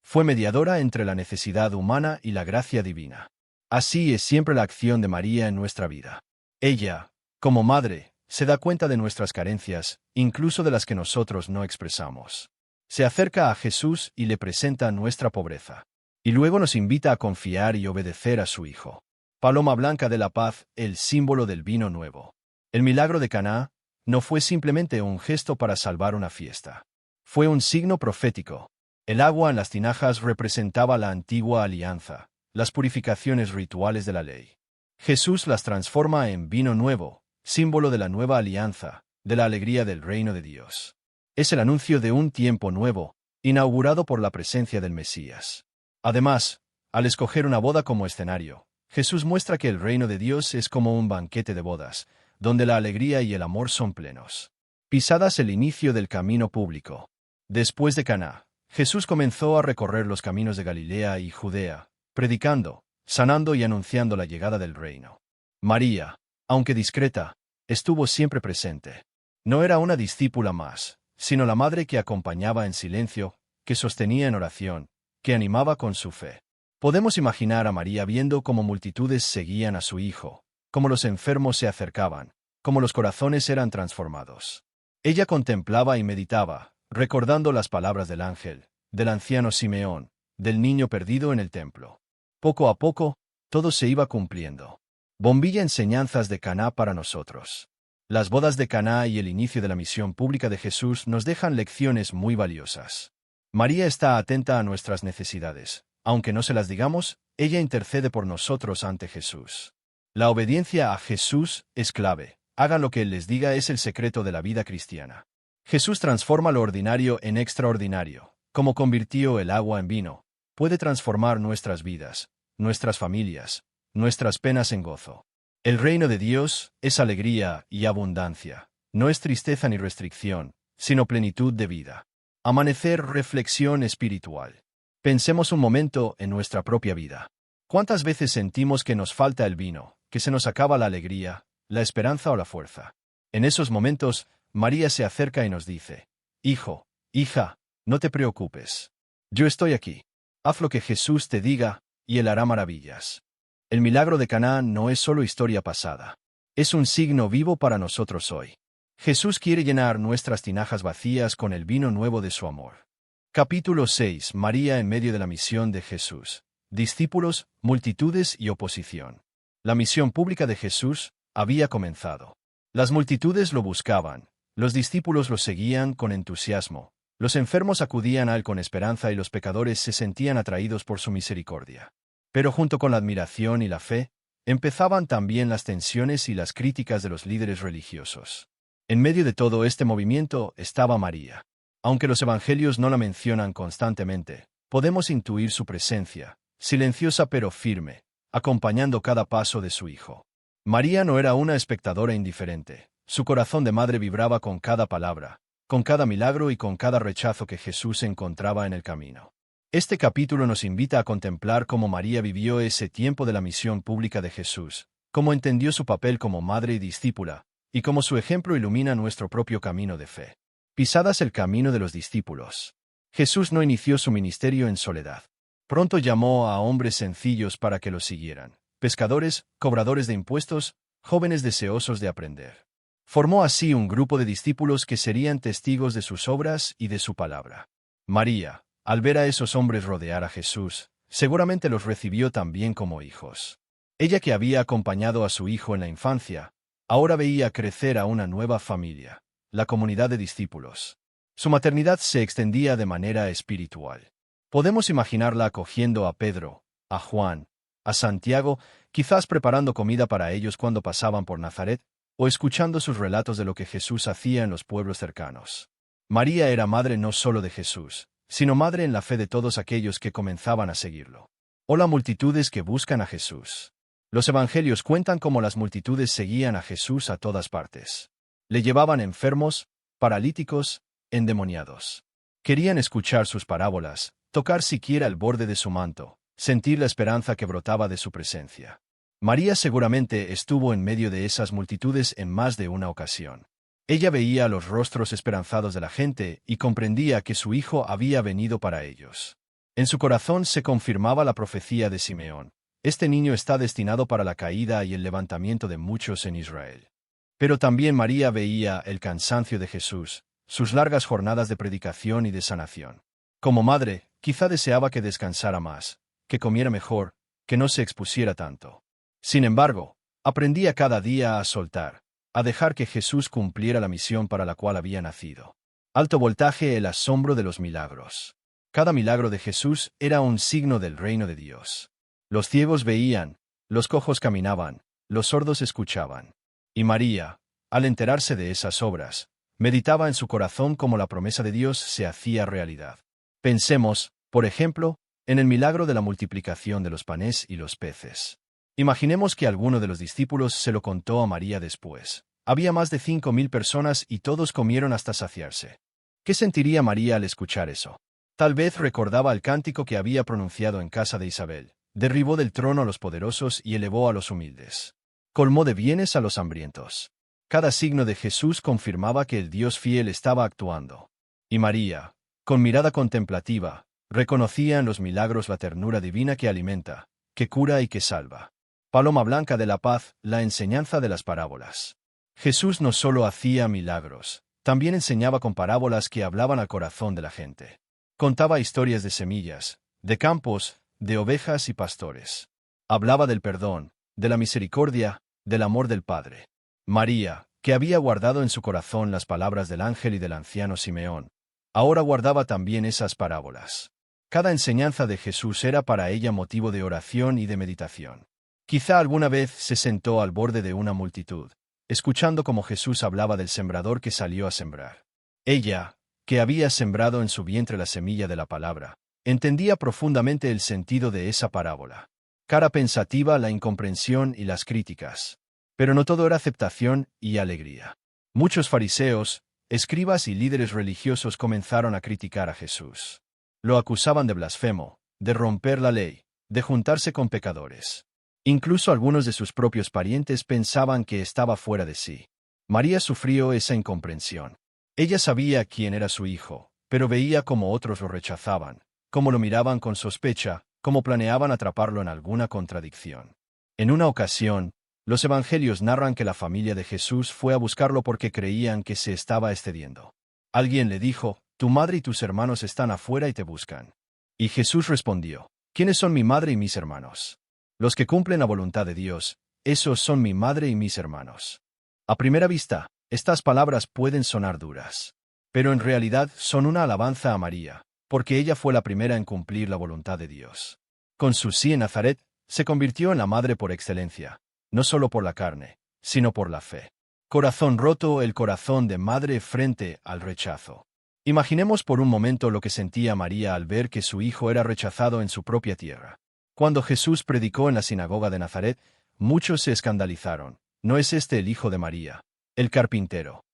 Fue mediadora entre la necesidad humana y la gracia divina. Así es siempre la acción de María en nuestra vida. Ella, como madre, se da cuenta de nuestras carencias, incluso de las que nosotros no expresamos. Se acerca a Jesús y le presenta nuestra pobreza. Y luego nos invita a confiar y obedecer a su Hijo. Paloma blanca de la paz, el símbolo del vino nuevo. El milagro de Caná no fue simplemente un gesto para salvar una fiesta. Fue un signo profético. El agua en las tinajas representaba la antigua alianza, las purificaciones rituales de la ley. Jesús las transforma en vino nuevo, símbolo de la nueva alianza, de la alegría del reino de Dios. Es el anuncio de un tiempo nuevo, inaugurado por la presencia del Mesías. Además, al escoger una boda como escenario, Jesús muestra que el reino de Dios es como un banquete de bodas, donde la alegría y el amor son plenos. Pisadas, el inicio del camino público. Después de Caná, Jesús comenzó a recorrer los caminos de Galilea y Judea, predicando, sanando y anunciando la llegada del reino. María, aunque discreta, estuvo siempre presente. No era una discípula más, sino la madre que acompañaba en silencio, que sostenía en oración, que animaba con su fe. Podemos imaginar a María viendo cómo multitudes seguían a su Hijo, cómo los enfermos se acercaban, cómo los corazones eran transformados. Ella contemplaba y meditaba, recordando las palabras del ángel, del anciano Simeón, del niño perdido en el templo. Poco a poco, todo se iba cumpliendo. Bombilla, enseñanzas de Caná para nosotros. Las bodas de Caná y el inicio de la misión pública de Jesús nos dejan lecciones muy valiosas. María está atenta a nuestras necesidades. Aunque no se las digamos, ella intercede por nosotros ante Jesús. La obediencia a Jesús es clave. Hagan lo que Él les diga es el secreto de la vida cristiana. Jesús transforma lo ordinario en extraordinario. Como convirtió el agua en vino, puede transformar nuestras vidas, nuestras familias, nuestras penas en gozo. El reino de Dios es alegría y abundancia. No es tristeza ni restricción, sino plenitud de vida. Amanecer, reflexión espiritual. Pensemos un momento en nuestra propia vida. ¿Cuántas veces sentimos que nos falta el vino, que se nos acaba la alegría, la esperanza o la fuerza. En esos momentos, María se acerca y nos dice: Hijo, hija, no te preocupes. Yo estoy aquí. Haz lo que Jesús te diga, y Él hará maravillas. El milagro de Caná no es solo historia pasada. Es un signo vivo para nosotros hoy. Jesús quiere llenar nuestras tinajas vacías con el vino nuevo de su amor. Capítulo 6. María en medio de la misión de Jesús. Discípulos, multitudes y oposición. La misión pública de Jesús había comenzado. Las multitudes lo buscaban, los discípulos lo seguían con entusiasmo, los enfermos acudían a él con esperanza y los pecadores se sentían atraídos por su misericordia. Pero junto con la admiración y la fe, empezaban también las tensiones y las críticas de los líderes religiosos. En medio de todo este movimiento estaba María. Aunque los evangelios no la mencionan constantemente, podemos intuir su presencia, silenciosa pero firme, acompañando cada paso de su Hijo. María no era una espectadora indiferente. Su corazón de madre vibraba con cada palabra, con cada milagro y con cada rechazo que Jesús encontraba en el camino. Este capítulo nos invita a contemplar cómo María vivió ese tiempo de la misión pública de Jesús, cómo entendió su papel como madre y discípula, y cómo su ejemplo ilumina nuestro propio camino de fe. Pisadas el camino de los discípulos. Jesús no inició su ministerio en soledad. Pronto llamó a hombres sencillos para que lo siguieran: pescadores, cobradores de impuestos, jóvenes deseosos de aprender. Formó así un grupo de discípulos que serían testigos de sus obras y de su palabra. María, al ver a esos hombres rodear a Jesús, seguramente los recibió también como hijos. Ella, que había acompañado a su hijo en la infancia, ahora veía crecer a una nueva familia, la comunidad de discípulos. Su maternidad se extendía de manera espiritual. Podemos imaginarla acogiendo a Pedro, a Juan, a Santiago, quizás preparando comida para ellos cuando pasaban por Nazaret, o escuchando sus relatos de lo que Jesús hacía en los pueblos cercanos. María era madre no solo de Jesús, sino madre en la fe de todos aquellos que comenzaban a seguirlo. Hola, multitudes que buscan a Jesús. Los evangelios cuentan cómo las multitudes seguían a Jesús a todas partes. Le llevaban enfermos, paralíticos, endemoniados. Querían escuchar sus parábolas, tocar siquiera el borde de su manto, sentir la esperanza que brotaba de su presencia. María seguramente estuvo en medio de esas multitudes en más de una ocasión. Ella veía los rostros esperanzados de la gente y comprendía que su hijo había venido para ellos. En su corazón se confirmaba la profecía de Simeón: este niño está destinado para la caída y el levantamiento de muchos en Israel. Pero también María veía el cansancio de Jesús, sus largas jornadas de predicación y de sanación. Como madre, quizá deseaba que descansara más, que comiera mejor, que no se expusiera tanto. Sin embargo, aprendía cada día a soltar, a dejar que Jesús cumpliera la misión para la cual había nacido. Alto voltaje: el asombro de los milagros. Cada milagro de Jesús era un signo del reino de Dios. Los ciegos veían, los cojos caminaban, los sordos escuchaban. Y María, al enterarse de esas obras, meditaba en su corazón cómo la promesa de Dios se hacía realidad. Pensemos, por ejemplo, en el milagro de la multiplicación de los panes y los peces. Imaginemos que alguno de los discípulos se lo contó a María después. Había más de 5.000 personas y todos comieron hasta saciarse. ¿Qué sentiría María al escuchar eso? Tal vez recordaba el cántico que había pronunciado en casa de Isabel: derribó del trono a los poderosos y elevó a los humildes. Colmó de bienes a los hambrientos. Cada signo de Jesús confirmaba que el Dios fiel estaba actuando. Y María, con mirada contemplativa, reconocía en los milagros la ternura divina que alimenta, que cura y que salva. Paloma blanca de la paz, la enseñanza de las parábolas. Jesús no solo hacía milagros, también enseñaba con parábolas que hablaban al corazón de la gente. Contaba historias de semillas, de campos, de ovejas y pastores. Hablaba del perdón, de la misericordia, del amor del Padre. María, que había guardado en su corazón las palabras del ángel y del anciano Simeón, ahora guardaba también esas parábolas. Cada enseñanza de Jesús era para ella motivo de oración y de meditación. Quizá alguna vez se sentó al borde de una multitud, escuchando cómo Jesús hablaba del sembrador que salió a sembrar. Ella, que había sembrado en su vientre la semilla de la palabra, entendía profundamente el sentido de esa parábola. Cara pensativa, la incomprensión y las críticas. Pero no todo era aceptación y alegría. Muchos fariseos, escribas y líderes religiosos comenzaron a criticar a Jesús. Lo acusaban de blasfemo, de romper la ley, de juntarse con pecadores. Incluso algunos de sus propios parientes pensaban que estaba fuera de sí. María sufrió esa incomprensión. Ella sabía quién era su hijo, pero veía cómo otros lo rechazaban, cómo lo miraban con sospecha, cómo planeaban atraparlo en alguna contradicción. En una ocasión, los evangelios narran que la familia de Jesús fue a buscarlo porque creían que se estaba excediendo. Alguien le dijo, «Tu madre y tus hermanos están afuera y te buscan». Y Jesús respondió, «¿Quiénes son mi madre y mis hermanos? Los que cumplen la voluntad de Dios, esos son mi madre y mis hermanos». A primera vista, estas palabras pueden sonar duras, pero en realidad son una alabanza a María, porque ella fue la primera en cumplir la voluntad de Dios. Con su sí en Nazaret, se convirtió en la madre por excelencia, no solo por la carne, sino por la fe. Corazón roto, el corazón de madre frente al rechazo. Imaginemos por un momento lo que sentía María al ver que su hijo era rechazado en su propia tierra. Cuando Jesús predicó en la sinagoga de Nazaret, muchos se escandalizaron. ¿No es este el hijo de María, el carpintero?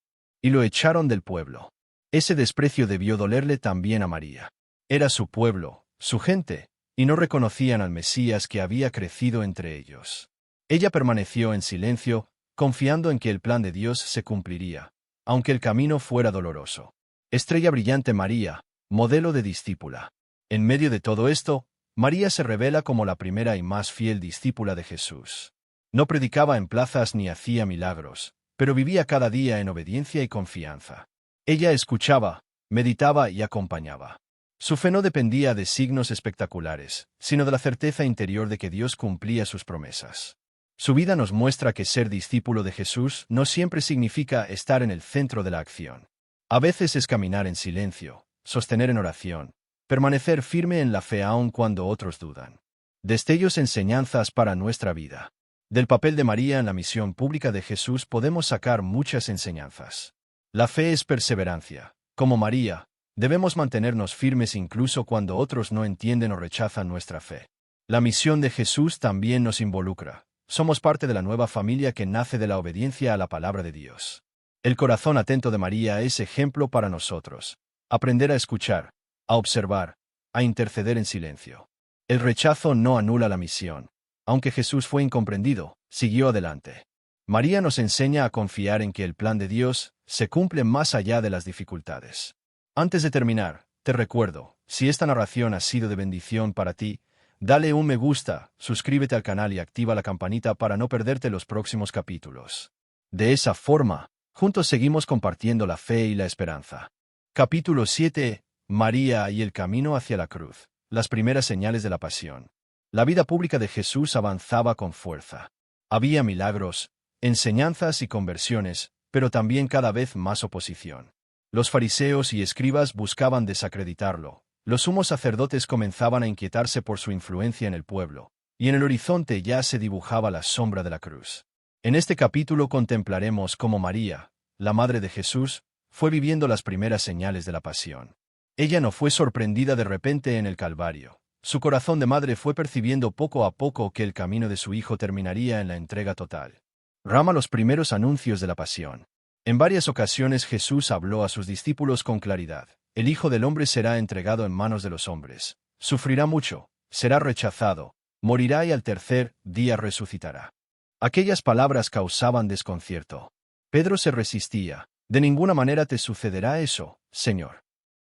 Y lo echaron del pueblo. Ese desprecio debió dolerle también a María. Era su pueblo, su gente, y no reconocían al Mesías que había crecido entre ellos. Ella permaneció en silencio, confiando en que el plan de Dios se cumpliría, aunque el camino fuera doloroso. Estrella brillante María, modelo de discípula. En medio de todo esto, María se revela como la primera y más fiel discípula de Jesús. No predicaba en plazas ni hacía milagros, pero vivía cada día en obediencia y confianza. Ella escuchaba, meditaba y acompañaba. Su fe no dependía de signos espectaculares, sino de la certeza interior de que Dios cumplía sus promesas. Su vida nos muestra que ser discípulo de Jesús no siempre significa estar en el centro de la acción. A veces es caminar en silencio, sostener en oración, permanecer firme en la fe aun cuando otros dudan. Destellos enseñanzas para nuestra vida. Del papel de María en la misión pública de Jesús podemos sacar muchas enseñanzas. La fe es perseverancia. Como María, debemos mantenernos firmes incluso cuando otros no entienden o rechazan nuestra fe. La misión de Jesús también nos involucra. Somos parte de la nueva familia que nace de la obediencia a la palabra de Dios. El corazón atento de María es ejemplo para nosotros. Aprender a escuchar, a observar, a interceder en silencio. El rechazo no anula la misión. Aunque Jesús fue incomprendido, siguió adelante. María nos enseña a confiar en que el plan de Dios se cumple más allá de las dificultades. Antes de terminar, te recuerdo, si esta narración ha sido de bendición para ti, dale un me gusta, suscríbete al canal y activa la campanita para no perderte los próximos capítulos. De esa forma, juntos seguimos compartiendo la fe y la esperanza. Capítulo 7. María y el camino hacia la cruz. Las primeras señales de la pasión. La vida pública de Jesús avanzaba con fuerza. Había milagros, enseñanzas y conversiones, pero también cada vez más oposición. Los fariseos y escribas buscaban desacreditarlo. Los sumos sacerdotes comenzaban a inquietarse por su influencia en el pueblo, y en el horizonte ya se dibujaba la sombra de la cruz. En este capítulo contemplaremos cómo María, la madre de Jesús, fue viviendo las primeras señales de la pasión. Ella no fue sorprendida de repente en el Calvario. Su corazón de madre fue percibiendo poco a poco que el camino de su hijo terminaría en la entrega total. Rama los primeros anuncios de la pasión. En varias ocasiones Jesús habló a sus discípulos con claridad. El Hijo del Hombre será entregado en manos de los hombres. Sufrirá mucho, será rechazado, morirá y al tercer día resucitará. Aquellas palabras causaban desconcierto. Pedro se resistía. De ninguna manera te sucederá eso, Señor.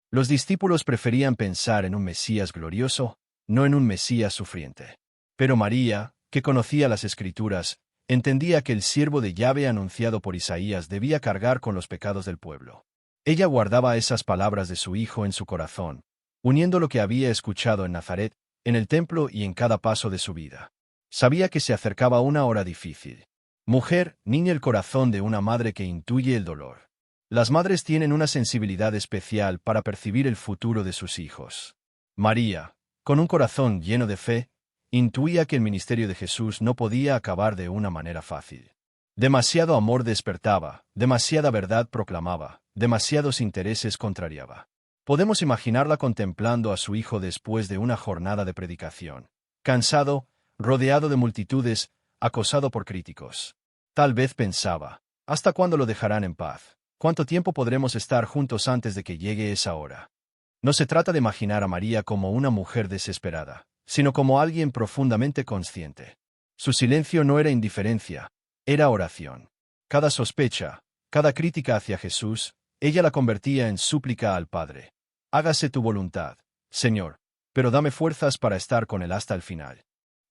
Los discípulos preferían pensar en un Mesías glorioso, no en un Mesías sufriente. Pero María, que conocía las Escrituras, entendía que el siervo de Yahvé anunciado por Isaías debía cargar con los pecados del pueblo. Ella guardaba esas palabras de su hijo en su corazón, uniendo lo que había escuchado en Nazaret, en el templo y en cada paso de su vida. Sabía que se acercaba una hora difícil. Mujer, niña el corazón de una madre que intuye el dolor. Las madres tienen una sensibilidad especial para percibir el futuro de sus hijos. María, con un corazón lleno de fe, intuía que el ministerio de Jesús no podía acabar de una manera fácil. Demasiado amor despertaba, demasiada verdad proclamaba, demasiados intereses contrariaba. Podemos imaginarla contemplando a su hijo después de una jornada de predicación. Cansado, rodeado de multitudes, acosado por críticos. Tal vez pensaba, ¿hasta cuándo lo dejarán en paz? ¿Cuánto tiempo podremos estar juntos antes de que llegue esa hora? No se trata de imaginar a María como una mujer desesperada, sino como alguien profundamente consciente. Su silencio no era indiferencia, era oración. Cada sospecha, cada crítica hacia Jesús, ella la convertía en súplica al Padre. Hágase tu voluntad, Señor, pero dame fuerzas para estar con él hasta el final.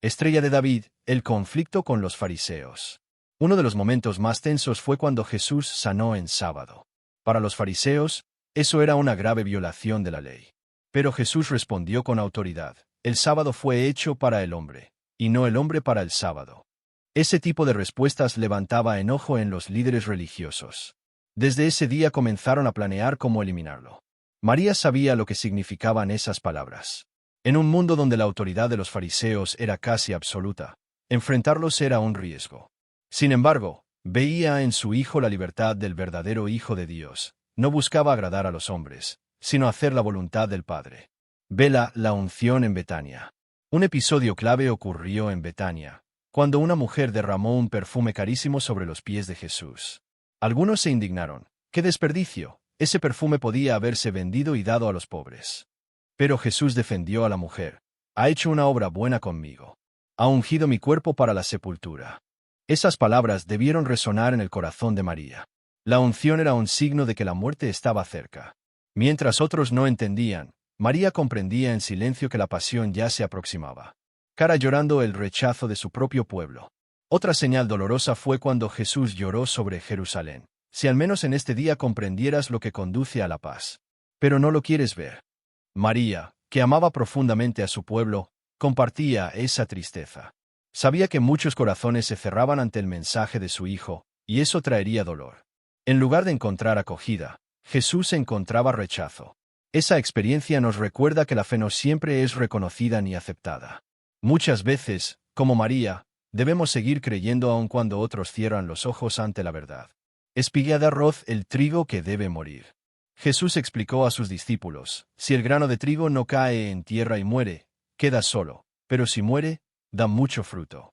Estrella de David, el conflicto con los fariseos. Uno de los momentos más tensos fue cuando Jesús sanó en sábado. Para los fariseos, eso era una grave violación de la ley. Pero Jesús respondió con autoridad: el sábado fue hecho para el hombre, y no el hombre para el sábado. Ese tipo de respuestas levantaba enojo en los líderes religiosos. Desde ese día comenzaron a planear cómo eliminarlo. María sabía lo que significaban esas palabras. En un mundo donde la autoridad de los fariseos era casi absoluta, enfrentarlos era un riesgo. Sin embargo, veía en su hijo la libertad del verdadero Hijo de Dios. No buscaba agradar a los hombres, sino hacer la voluntad del Padre. Vela, la unción en Betania. Un episodio clave ocurrió en Betania, cuando una mujer derramó un perfume carísimo sobre los pies de Jesús. Algunos se indignaron. ¡Qué desperdicio! Ese perfume podía haberse vendido y dado a los pobres. Pero Jesús defendió a la mujer. Ha hecho una obra buena conmigo. Ha ungido mi cuerpo para la sepultura. Esas palabras debieron resonar en el corazón de María. La unción era un signo de que la muerte estaba cerca. Mientras otros no entendían, María comprendía en silencio que la pasión ya se aproximaba. Cara llorando el rechazo de su propio pueblo. Otra señal dolorosa fue cuando Jesús lloró sobre Jerusalén. Si al menos en este día comprendieras lo que conduce a la paz. Pero no lo quieres ver. María, que amaba profundamente a su pueblo, compartía esa tristeza. Sabía que muchos corazones se cerraban ante el mensaje de su hijo, y eso traería dolor. En lugar de encontrar acogida, Jesús encontraba rechazo. Esa experiencia nos recuerda que la fe no siempre es reconocida ni aceptada. Muchas veces, como María, debemos seguir creyendo aun cuando otros cierran los ojos ante la verdad. Espiga de arroz el trigo que debe morir. Jesús explicó a sus discípulos: si el grano de trigo no cae en tierra y muere, queda solo, pero si muere, da mucho fruto.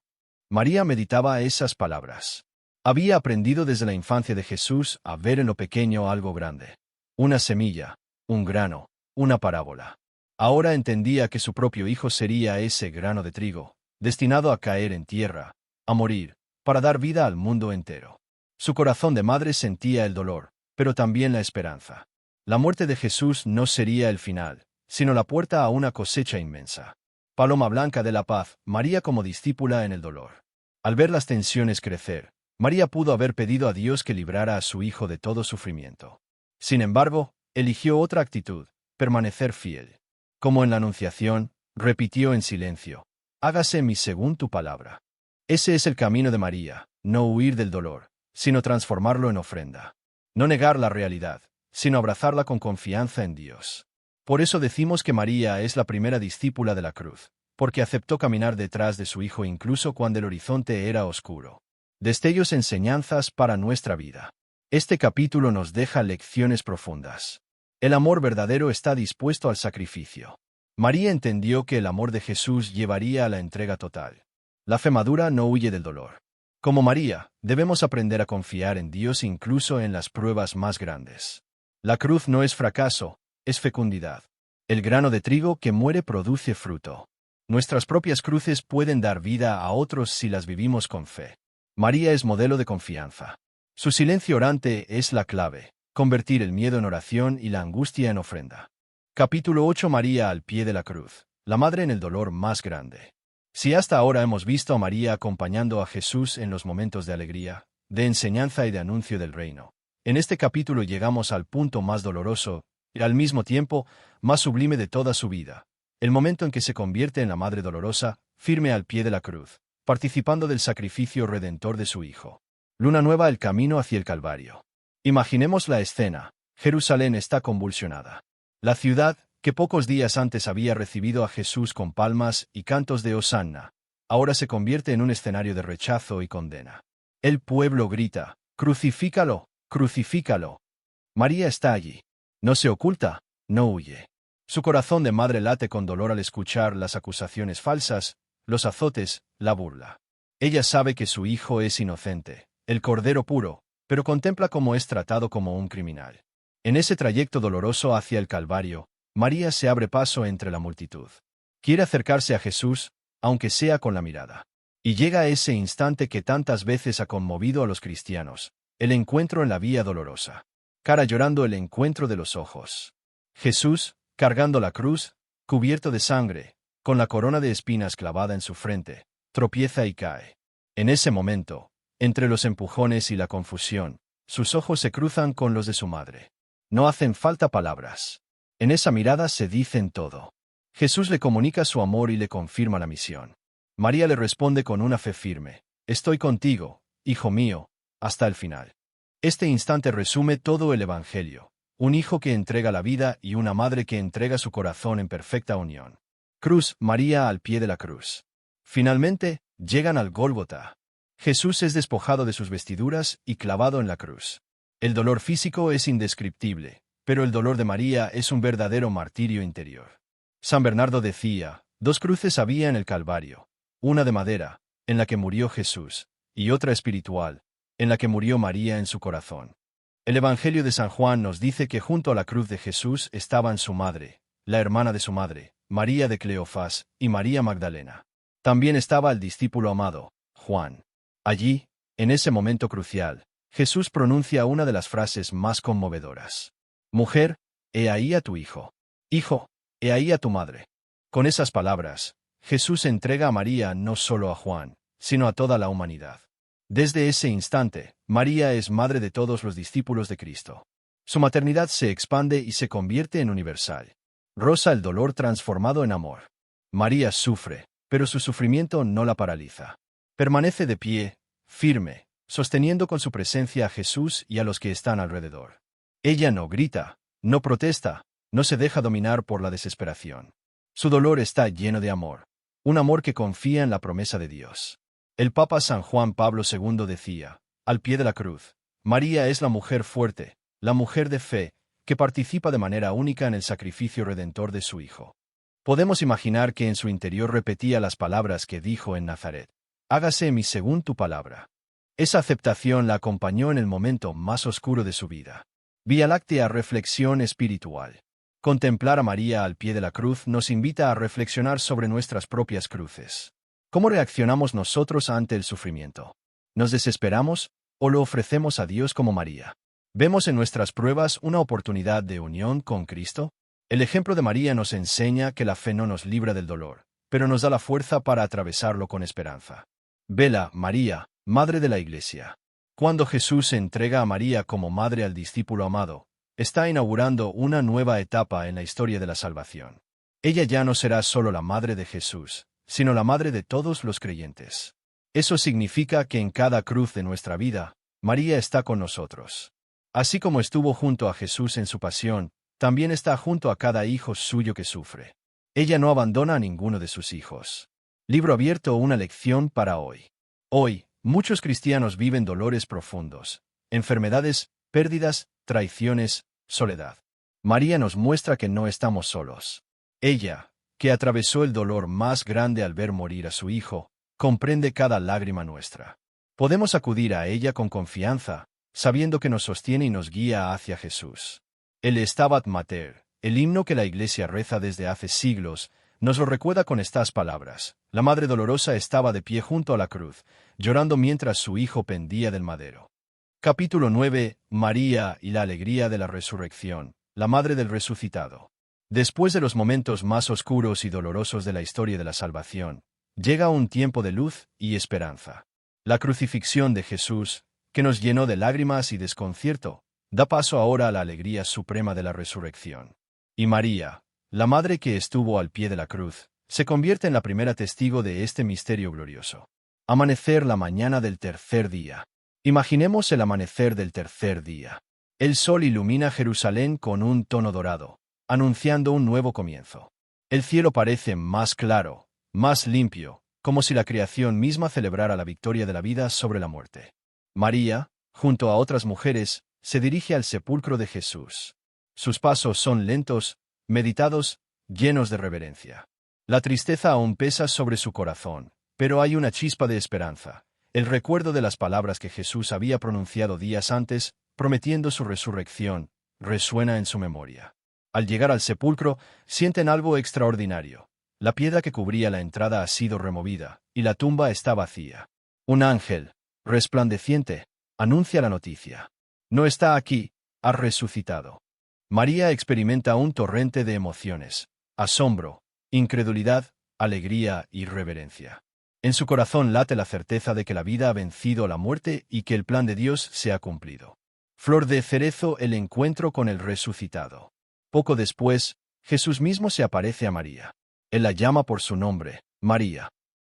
María meditaba esas palabras. Había aprendido desde la infancia de Jesús a ver en lo pequeño algo grande. Una semilla, un grano, una parábola. Ahora entendía que su propio hijo sería ese grano de trigo, destinado a caer en tierra, a morir, para dar vida al mundo entero. Su corazón de madre sentía el dolor, pero también la esperanza. La muerte de Jesús no sería el final, sino la puerta a una cosecha inmensa. Paloma blanca de la paz, María como discípula en el dolor. Al ver las tensiones crecer, María pudo haber pedido a Dios que librara a su hijo de todo sufrimiento. Sin embargo, eligió otra actitud: permanecer fiel. Como en la Anunciación, repitió en silencio: hágase en mí según tu palabra. Ese es el camino de María: no huir del dolor, sino transformarlo en ofrenda. No negar la realidad, sino abrazarla con confianza en Dios. Por eso decimos que María es la primera discípula de la cruz, porque aceptó caminar detrás de su hijo incluso cuando el horizonte era oscuro. Destellos enseñanzas para nuestra vida. Este capítulo nos deja lecciones profundas. El amor verdadero está dispuesto al sacrificio. María entendió que el amor de Jesús llevaría a la entrega total. La fe madura no huye del dolor. Como María, debemos aprender a confiar en Dios incluso en las pruebas más grandes. La cruz no es fracaso, es fecundidad. El grano de trigo que muere produce fruto. Nuestras propias cruces pueden dar vida a otros si las vivimos con fe. María es modelo de confianza. Su silencio orante es la clave: convertir el miedo en oración y la angustia en ofrenda. Capítulo 8. María al pie de la cruz, la madre en el dolor más grande. Si hasta ahora hemos visto a María acompañando a Jesús en los momentos de alegría, de enseñanza y de anuncio del reino, en este capítulo llegamos al punto más doloroso, y al mismo tiempo, más sublime de toda su vida. El momento en que se convierte en la madre dolorosa, firme al pie de la cruz, participando del sacrificio redentor de su hijo. Luna nueva, el camino hacia el Calvario. Imaginemos la escena. Jerusalén está convulsionada. La ciudad, que pocos días antes había recibido a Jesús con palmas y cantos de Hosanna, ahora se convierte en un escenario de rechazo y condena. El pueblo grita: «¡Crucifícalo! ¡Crucifícalo!». María está allí. No se oculta, no huye. Su corazón de madre late con dolor al escuchar las acusaciones falsas, los azotes, la burla. Ella sabe que su hijo es inocente, el cordero puro, pero contempla cómo es tratado como un criminal. En ese trayecto doloroso hacia el Calvario, María se abre paso entre la multitud. Quiere acercarse a Jesús, aunque sea con la mirada. Y llega ese instante que tantas veces ha conmovido a los cristianos, el encuentro en la vía dolorosa. Cara llorando el encuentro de los ojos. Jesús, cargando la cruz, cubierto de sangre, con la corona de espinas clavada en su frente, tropieza y cae. En ese momento, entre los empujones y la confusión, sus ojos se cruzan con los de su madre. No hacen falta palabras. En esa mirada se dicen todo. Jesús le comunica su amor y le confirma la misión. María le responde con una fe firme: «Estoy contigo, hijo mío, hasta el final». Este instante resume todo el Evangelio: un hijo que entrega la vida y una madre que entrega su corazón en perfecta unión. Cruz, María al pie de la cruz. Finalmente, llegan al Gólgota. Jesús es despojado de sus vestiduras y clavado en la cruz. El dolor físico es indescriptible, pero el dolor de María es un verdadero martirio interior. San Bernardo decía: «Dos cruces había en el Calvario, una de madera, en la que murió Jesús, y otra espiritual, en la que murió María en su corazón». El Evangelio de San Juan nos dice que junto a la cruz de Jesús estaban su madre, la hermana de su madre, María de Cleofás, y María Magdalena. También estaba el discípulo amado, Juan. Allí, en ese momento crucial, Jesús pronuncia una de las frases más conmovedoras. «Mujer, he ahí a tu hijo. Hijo, he ahí a tu madre». Con esas palabras, Jesús entrega a María no solo a Juan, sino a toda la humanidad. Desde ese instante, María es madre de todos los discípulos de Cristo. Su maternidad se expande y se convierte en universal. Roza el dolor transformado en amor. María sufre, pero su sufrimiento no la paraliza. Permanece de pie, firme, sosteniendo con su presencia a Jesús y a los que están alrededor. Ella no grita, no protesta, no se deja dominar por la desesperación. Su dolor está lleno de amor, un amor que confía en la promesa de Dios. El Papa San Juan Pablo II decía: «Al pie de la cruz, María es la mujer fuerte, la mujer de fe, que participa de manera única en el sacrificio redentor de su Hijo». Podemos imaginar que en su interior repetía las palabras que dijo en Nazaret: «Hágase en mí según tu palabra». Esa aceptación la acompañó en el momento más oscuro de su vida. Vía Láctea, reflexión espiritual. Contemplar a María al pie de la cruz nos invita a reflexionar sobre nuestras propias cruces. ¿Cómo reaccionamos nosotros ante el sufrimiento? ¿Nos desesperamos o lo ofrecemos a Dios como María? ¿Vemos en nuestras pruebas una oportunidad de unión con Cristo? El ejemplo de María nos enseña que la fe no nos libra del dolor, pero nos da la fuerza para atravesarlo con esperanza. Vela, María, Madre de la Iglesia. Cuando Jesús entrega a María como madre al discípulo amado, está inaugurando una nueva etapa en la historia de la salvación. Ella ya no será solo la madre de Jesús, sino la madre de todos los creyentes. Eso significa que en cada cruz de nuestra vida, María está con nosotros. Así como estuvo junto a Jesús en su pasión, también está junto a cada hijo suyo que sufre. Ella no abandona a ninguno de sus hijos. Libro abierto, una lección para hoy. Hoy, muchos cristianos viven dolores profundos, enfermedades, pérdidas, traiciones, soledad. María nos muestra que no estamos solos. Ella, que atravesó el dolor más grande al ver morir a su hijo, comprende cada lágrima nuestra. Podemos acudir a ella con confianza, sabiendo que nos sostiene y nos guía hacia Jesús. El Stabat Mater, el himno que la Iglesia reza desde hace siglos, nos lo recuerda con estas palabras: «La Madre Dolorosa estaba de pie junto a la cruz, llorando mientras su hijo pendía del madero». Capítulo 9. María y la alegría de la resurrección, la Madre del Resucitado. Después de los momentos más oscuros y dolorosos de la historia de la salvación, llega un tiempo de luz y esperanza. La crucifixión de Jesús, que nos llenó de lágrimas y desconcierto, da paso ahora a la alegría suprema de la resurrección. Y María, la madre que estuvo al pie de la cruz, se convierte en la primera testigo de este misterio glorioso. Amanecer la mañana del tercer día. Imaginemos el amanecer del tercer día. El sol ilumina Jerusalén con un tono dorado, anunciando un nuevo comienzo. El cielo parece más claro, más limpio, como si la creación misma celebrara la victoria de la vida sobre la muerte. María, junto a otras mujeres, se dirige al sepulcro de Jesús. Sus pasos son lentos, meditados, llenos de reverencia. La tristeza aún pesa sobre su corazón, pero hay una chispa de esperanza, el recuerdo de las palabras que Jesús había pronunciado días antes, prometiendo su resurrección, resuena en su memoria. Al llegar al sepulcro, sienten algo extraordinario. La piedra que cubría la entrada ha sido removida, y la tumba está vacía. Un ángel, resplandeciente, anuncia la noticia. No está aquí, ha resucitado. María experimenta un torrente de emociones: asombro, incredulidad, alegría y reverencia. En su corazón late la certeza de que la vida ha vencido a la muerte y que el plan de Dios se ha cumplido. Flor de cerezo, el encuentro con el resucitado. Poco después, Jesús mismo se aparece a María. Él la llama por su nombre, María.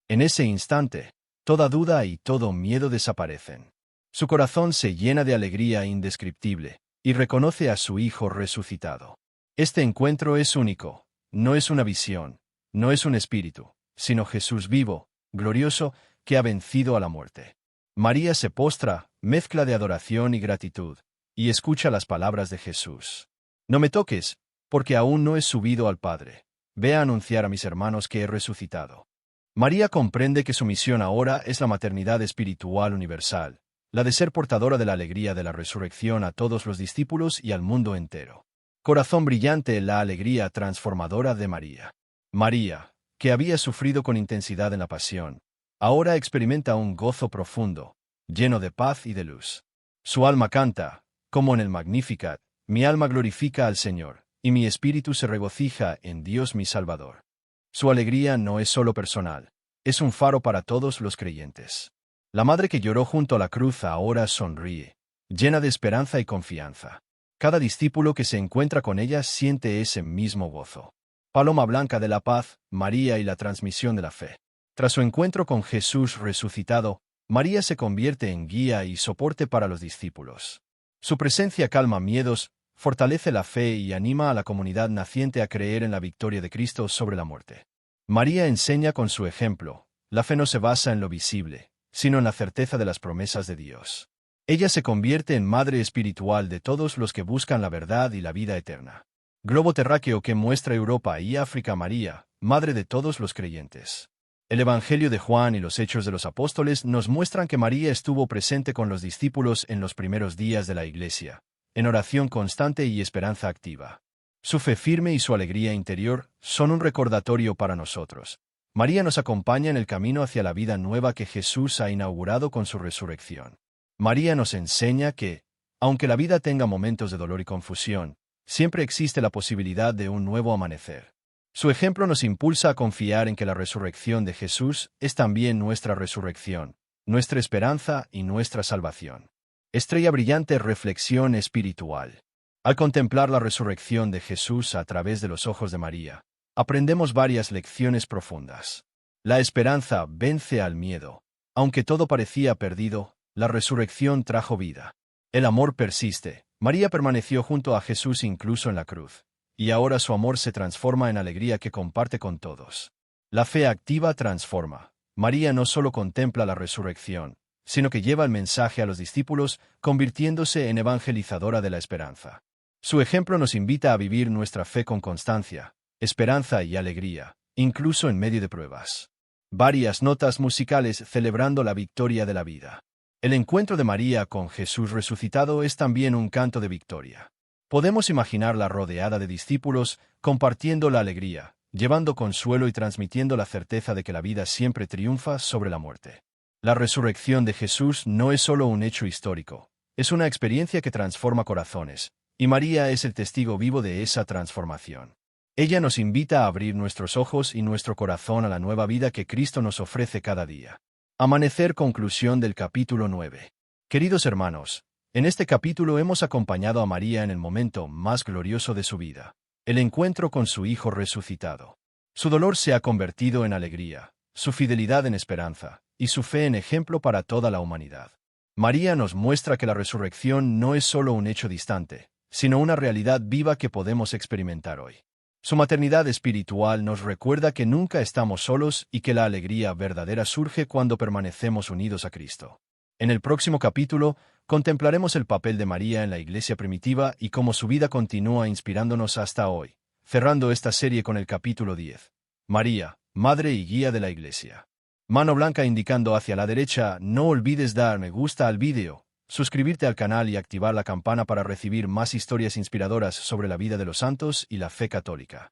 En ese instante, toda duda y todo miedo desaparecen. Su corazón se llena de alegría indescriptible, y reconoce a su Hijo resucitado. Este encuentro es único, no es una visión, no es un espíritu, sino Jesús vivo, glorioso, que ha vencido a la muerte. María se postra, mezcla de adoración y gratitud, y escucha las palabras de Jesús. No me toques, porque aún no he subido al Padre. Ve a anunciar a mis hermanos que he resucitado. María comprende que su misión ahora es la maternidad espiritual universal, la de ser portadora de la alegría de la resurrección a todos los discípulos y al mundo entero. Corazón brillante, la alegría transformadora de María. María, que había sufrido con intensidad en la pasión, ahora experimenta un gozo profundo, lleno de paz y de luz. Su alma canta, como en el Magnificat: mi alma glorifica al Señor, y mi espíritu se regocija en Dios mi Salvador. Su alegría no es solo personal, es un faro para todos los creyentes. La madre que lloró junto a la cruz ahora sonríe, llena de esperanza y confianza. Cada discípulo que se encuentra con ella siente ese mismo gozo. Paloma blanca de la paz, María y la transmisión de la fe. Tras su encuentro con Jesús resucitado, María se convierte en guía y soporte para los discípulos. Su presencia calma miedos, fortalece la fe y anima a la comunidad naciente a creer en la victoria de Cristo sobre la muerte. María enseña con su ejemplo: la fe no se basa en lo visible, sino en la certeza de las promesas de Dios. Ella se convierte en madre espiritual de todos los que buscan la verdad y la vida eterna. Globo terráqueo que muestra Europa y África. María, madre de todos los creyentes. El Evangelio de Juan y los Hechos de los Apóstoles nos muestran que María estuvo presente con los discípulos en los primeros días de la Iglesia, en oración constante y esperanza activa. Su fe firme y su alegría interior son un recordatorio para nosotros. María nos acompaña en el camino hacia la vida nueva que Jesús ha inaugurado con su resurrección. María nos enseña que, aunque la vida tenga momentos de dolor y confusión, siempre existe la posibilidad de un nuevo amanecer. Su ejemplo nos impulsa a confiar en que la resurrección de Jesús es también nuestra resurrección, nuestra esperanza y nuestra salvación. Estrella brillante, reflexión espiritual. Al contemplar la resurrección de Jesús a través de los ojos de María, aprendemos varias lecciones profundas. La esperanza vence al miedo. Aunque todo parecía perdido, la resurrección trajo vida. El amor persiste. María permaneció junto a Jesús incluso en la cruz, y ahora su amor se transforma en alegría que comparte con todos. La fe activa transforma. María no solo contempla la resurrección, sino que lleva el mensaje a los discípulos, convirtiéndose en evangelizadora de la esperanza. Su ejemplo nos invita a vivir nuestra fe con constancia, esperanza y alegría, incluso en medio de pruebas. Varias notas musicales celebrando la victoria de la vida. El encuentro de María con Jesús resucitado es también un canto de victoria. Podemos imaginarla rodeada de discípulos, compartiendo la alegría, llevando consuelo y transmitiendo la certeza de que la vida siempre triunfa sobre la muerte. La resurrección de Jesús no es solo un hecho histórico, es una experiencia que transforma corazones, y María es el testigo vivo de esa transformación. Ella nos invita a abrir nuestros ojos y nuestro corazón a la nueva vida que Cristo nos ofrece cada día. Amanecer. Conclusión del capítulo 9. Queridos hermanos, en este capítulo hemos acompañado a María en el momento más glorioso de su vida, el encuentro con su Hijo resucitado. Su dolor se ha convertido en alegría, su fidelidad en esperanza, y su fe en ejemplo para toda la humanidad. María nos muestra que la resurrección no es solo un hecho distante, sino una realidad viva que podemos experimentar hoy. Su maternidad espiritual nos recuerda que nunca estamos solos y que la alegría verdadera surge cuando permanecemos unidos a Cristo. En el próximo capítulo, contemplaremos el papel de María en la Iglesia primitiva y cómo su vida continúa inspirándonos hasta hoy, cerrando esta serie con el capítulo 10. María, Madre y Guía de la Iglesia. Mano blanca indicando hacia la derecha. No olvides dar me gusta al vídeo, suscribirte al canal y activar la campana para recibir más historias inspiradoras sobre la vida de los santos y la fe católica.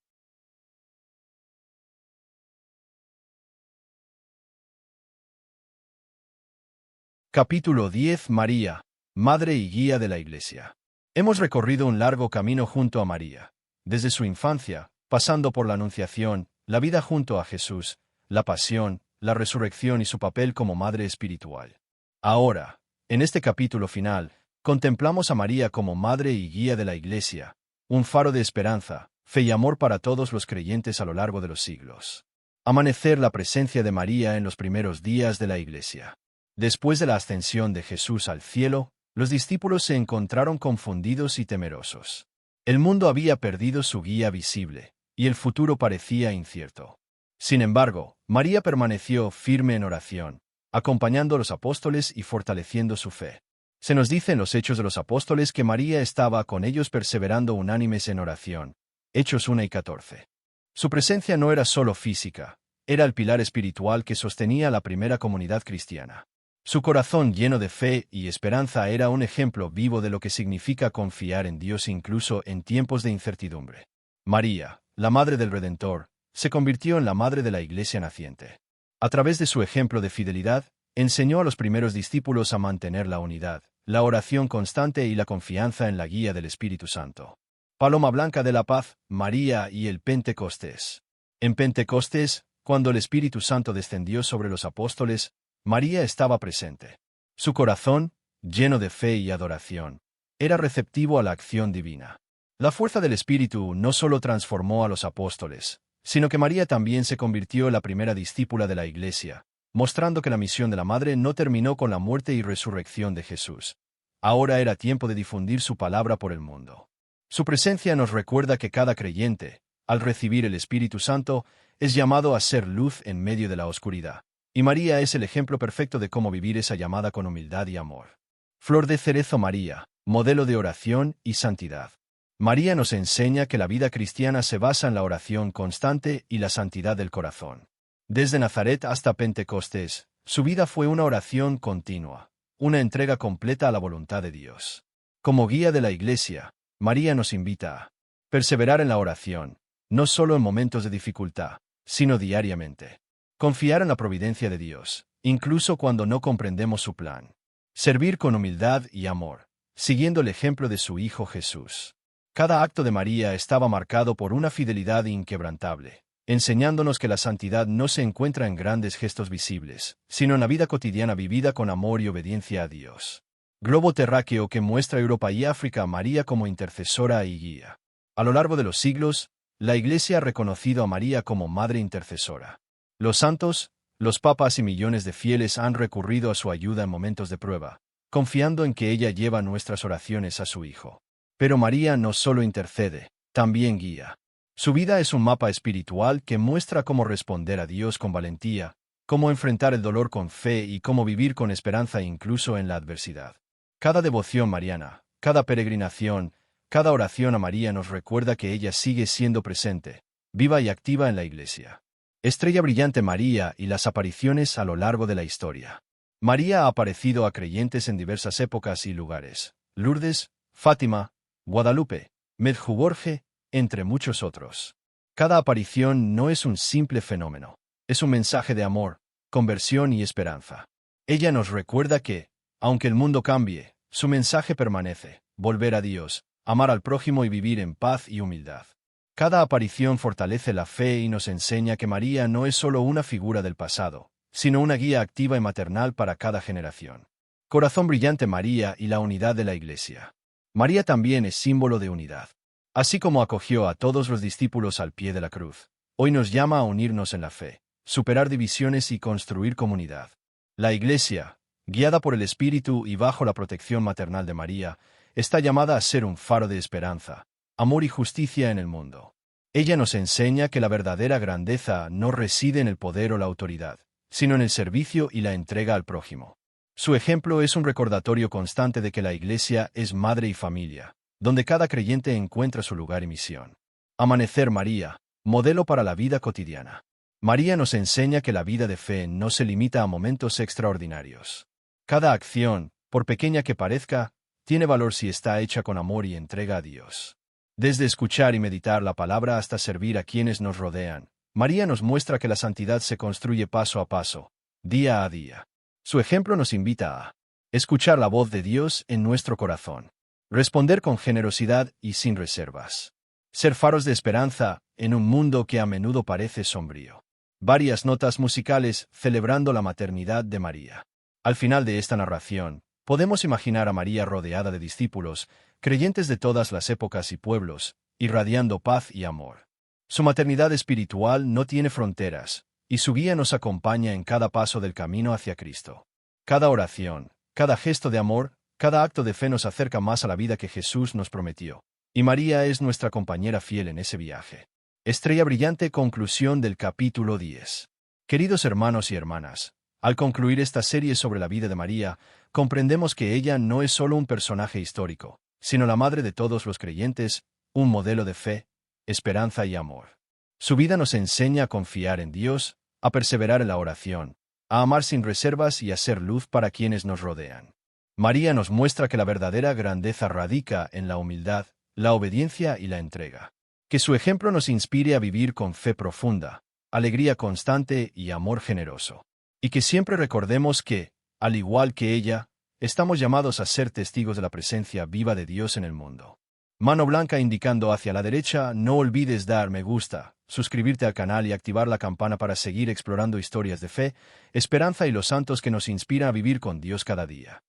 Capítulo 10. María, madre y guía de la Iglesia. Hemos recorrido un largo camino junto a María, desde su infancia, pasando por la Anunciación, la vida junto a Jesús, la pasión, la resurrección y su papel como madre espiritual. Ahora, en este capítulo final, contemplamos a María como madre y guía de la Iglesia, un faro de esperanza, fe y amor para todos los creyentes a lo largo de los siglos. Amanecer. La presencia de María en los primeros días de la Iglesia. Después de la ascensión de Jesús al cielo, los discípulos se encontraron confundidos y temerosos. El mundo había perdido su guía visible, y el futuro parecía incierto. Sin embargo, María permaneció firme en oración, acompañando a los apóstoles y fortaleciendo su fe. Se nos dice en los Hechos de los Apóstoles que María estaba con ellos perseverando unánimes en oración. Hechos 1 y 14. Su presencia no era solo física, era el pilar espiritual que sostenía la primera comunidad cristiana. Su corazón lleno de fe y esperanza era un ejemplo vivo de lo que significa confiar en Dios incluso en tiempos de incertidumbre. María, la Madre del Redentor, se convirtió en la madre de la Iglesia naciente. A través de su ejemplo de fidelidad, enseñó a los primeros discípulos a mantener la unidad, la oración constante y la confianza en la guía del Espíritu Santo. Paloma blanca de la paz, María y el Pentecostés. En Pentecostés, cuando el Espíritu Santo descendió sobre los apóstoles, María estaba presente. Su corazón, lleno de fe y adoración, era receptivo a la acción divina. La fuerza del Espíritu no solo transformó a los apóstoles, sino que María también se convirtió en la primera discípula de la Iglesia, mostrando que la misión de la Madre no terminó con la muerte y resurrección de Jesús. Ahora era tiempo de difundir su palabra por el mundo. Su presencia nos recuerda que cada creyente, al recibir el Espíritu Santo, es llamado a ser luz en medio de la oscuridad. Y María es el ejemplo perfecto de cómo vivir esa llamada con humildad y amor. Flor de cerezo. María, modelo de oración y santidad. María nos enseña que la vida cristiana se basa en la oración constante y la santidad del corazón. Desde Nazaret hasta Pentecostés, su vida fue una oración continua, una entrega completa a la voluntad de Dios. Como guía de la Iglesia, María nos invita a perseverar en la oración, no solo en momentos de dificultad, sino diariamente. Confiar en la providencia de Dios, incluso cuando no comprendemos su plan. Servir con humildad y amor, siguiendo el ejemplo de su Hijo Jesús. Cada acto de María estaba marcado por una fidelidad inquebrantable, enseñándonos que la santidad no se encuentra en grandes gestos visibles, sino en la vida cotidiana vivida con amor y obediencia a Dios. Globo terráqueo que muestra Europa y África a María como intercesora y guía. A lo largo de los siglos, la Iglesia ha reconocido a María como Madre Intercesora. Los santos, los papas y millones de fieles han recurrido a su ayuda en momentos de prueba, confiando en que ella lleva nuestras oraciones a su Hijo. Pero María no solo intercede, también guía. Su vida es un mapa espiritual que muestra cómo responder a Dios con valentía, cómo enfrentar el dolor con fe y cómo vivir con esperanza incluso en la adversidad. Cada devoción mariana, cada peregrinación, cada oración a María nos recuerda que ella sigue siendo presente, viva y activa en la Iglesia. Estrella brillante. María y las apariciones a lo largo de la historia. María ha aparecido a creyentes en diversas épocas y lugares: Lourdes, Fátima, Guadalupe, Medjugorje, entre muchos otros. Cada aparición no es un simple fenómeno, es un mensaje de amor, conversión y esperanza. Ella nos recuerda que, aunque el mundo cambie, su mensaje permanece: volver a Dios, amar al prójimo y vivir en paz y humildad. Cada aparición fortalece la fe y nos enseña que María no es solo una figura del pasado, sino una guía activa y maternal para cada generación. Corazón brillante. María y la unidad de la Iglesia. María también es símbolo de unidad. Así como acogió a todos los discípulos al pie de la cruz, hoy nos llama a unirnos en la fe, superar divisiones y construir comunidad. La Iglesia, guiada por el Espíritu y bajo la protección maternal de María, está llamada a ser un faro de esperanza, amor y justicia en el mundo. Ella nos enseña que la verdadera grandeza no reside en el poder o la autoridad, sino en el servicio y la entrega al prójimo. Su ejemplo es un recordatorio constante de que la Iglesia es madre y familia, donde cada creyente encuentra su lugar y misión. Amanecer. María, modelo para la vida cotidiana. María nos enseña que la vida de fe no se limita a momentos extraordinarios. Cada acción, por pequeña que parezca, tiene valor si está hecha con amor y entrega a Dios. Desde escuchar y meditar la palabra hasta servir a quienes nos rodean, María nos muestra que la santidad se construye paso a paso, día a día. Su ejemplo nos invita a Escuchar la voz de Dios en nuestro corazón. Responder con generosidad y sin reservas. Ser faros de esperanza en un mundo que a menudo parece sombrío. Varias notas musicales celebrando la maternidad de María. Al final de esta narración, podemos imaginar a María rodeada de discípulos, creyentes de todas las épocas y pueblos, irradiando paz y amor. Su maternidad espiritual no tiene fronteras, y su guía nos acompaña en cada paso del camino hacia Cristo. Cada oración, cada gesto de amor, cada acto de fe nos acerca más a la vida que Jesús nos prometió. Y María es nuestra compañera fiel en ese viaje. Estrella brillante, conclusión del capítulo 10. Queridos hermanos y hermanas, al concluir esta serie sobre la vida de María, comprendemos que ella no es solo un personaje histórico, sino la madre de todos los creyentes, un modelo de fe, esperanza y amor. Su vida nos enseña a confiar en Dios, a perseverar en la oración, a amar sin reservas y a ser luz para quienes nos rodean. María nos muestra que la verdadera grandeza radica en la humildad, la obediencia y la entrega. Que su ejemplo nos inspire a vivir con fe profunda, alegría constante y amor generoso. Y que siempre recordemos que, al igual que ella, estamos llamados a ser testigos de la presencia viva de Dios en el mundo. Mano blanca indicando hacia la derecha, no olvides dar me gusta, suscribirte al canal y activar la campana para seguir explorando historias de fe, esperanza y los santos que nos inspiran a vivir con Dios cada día.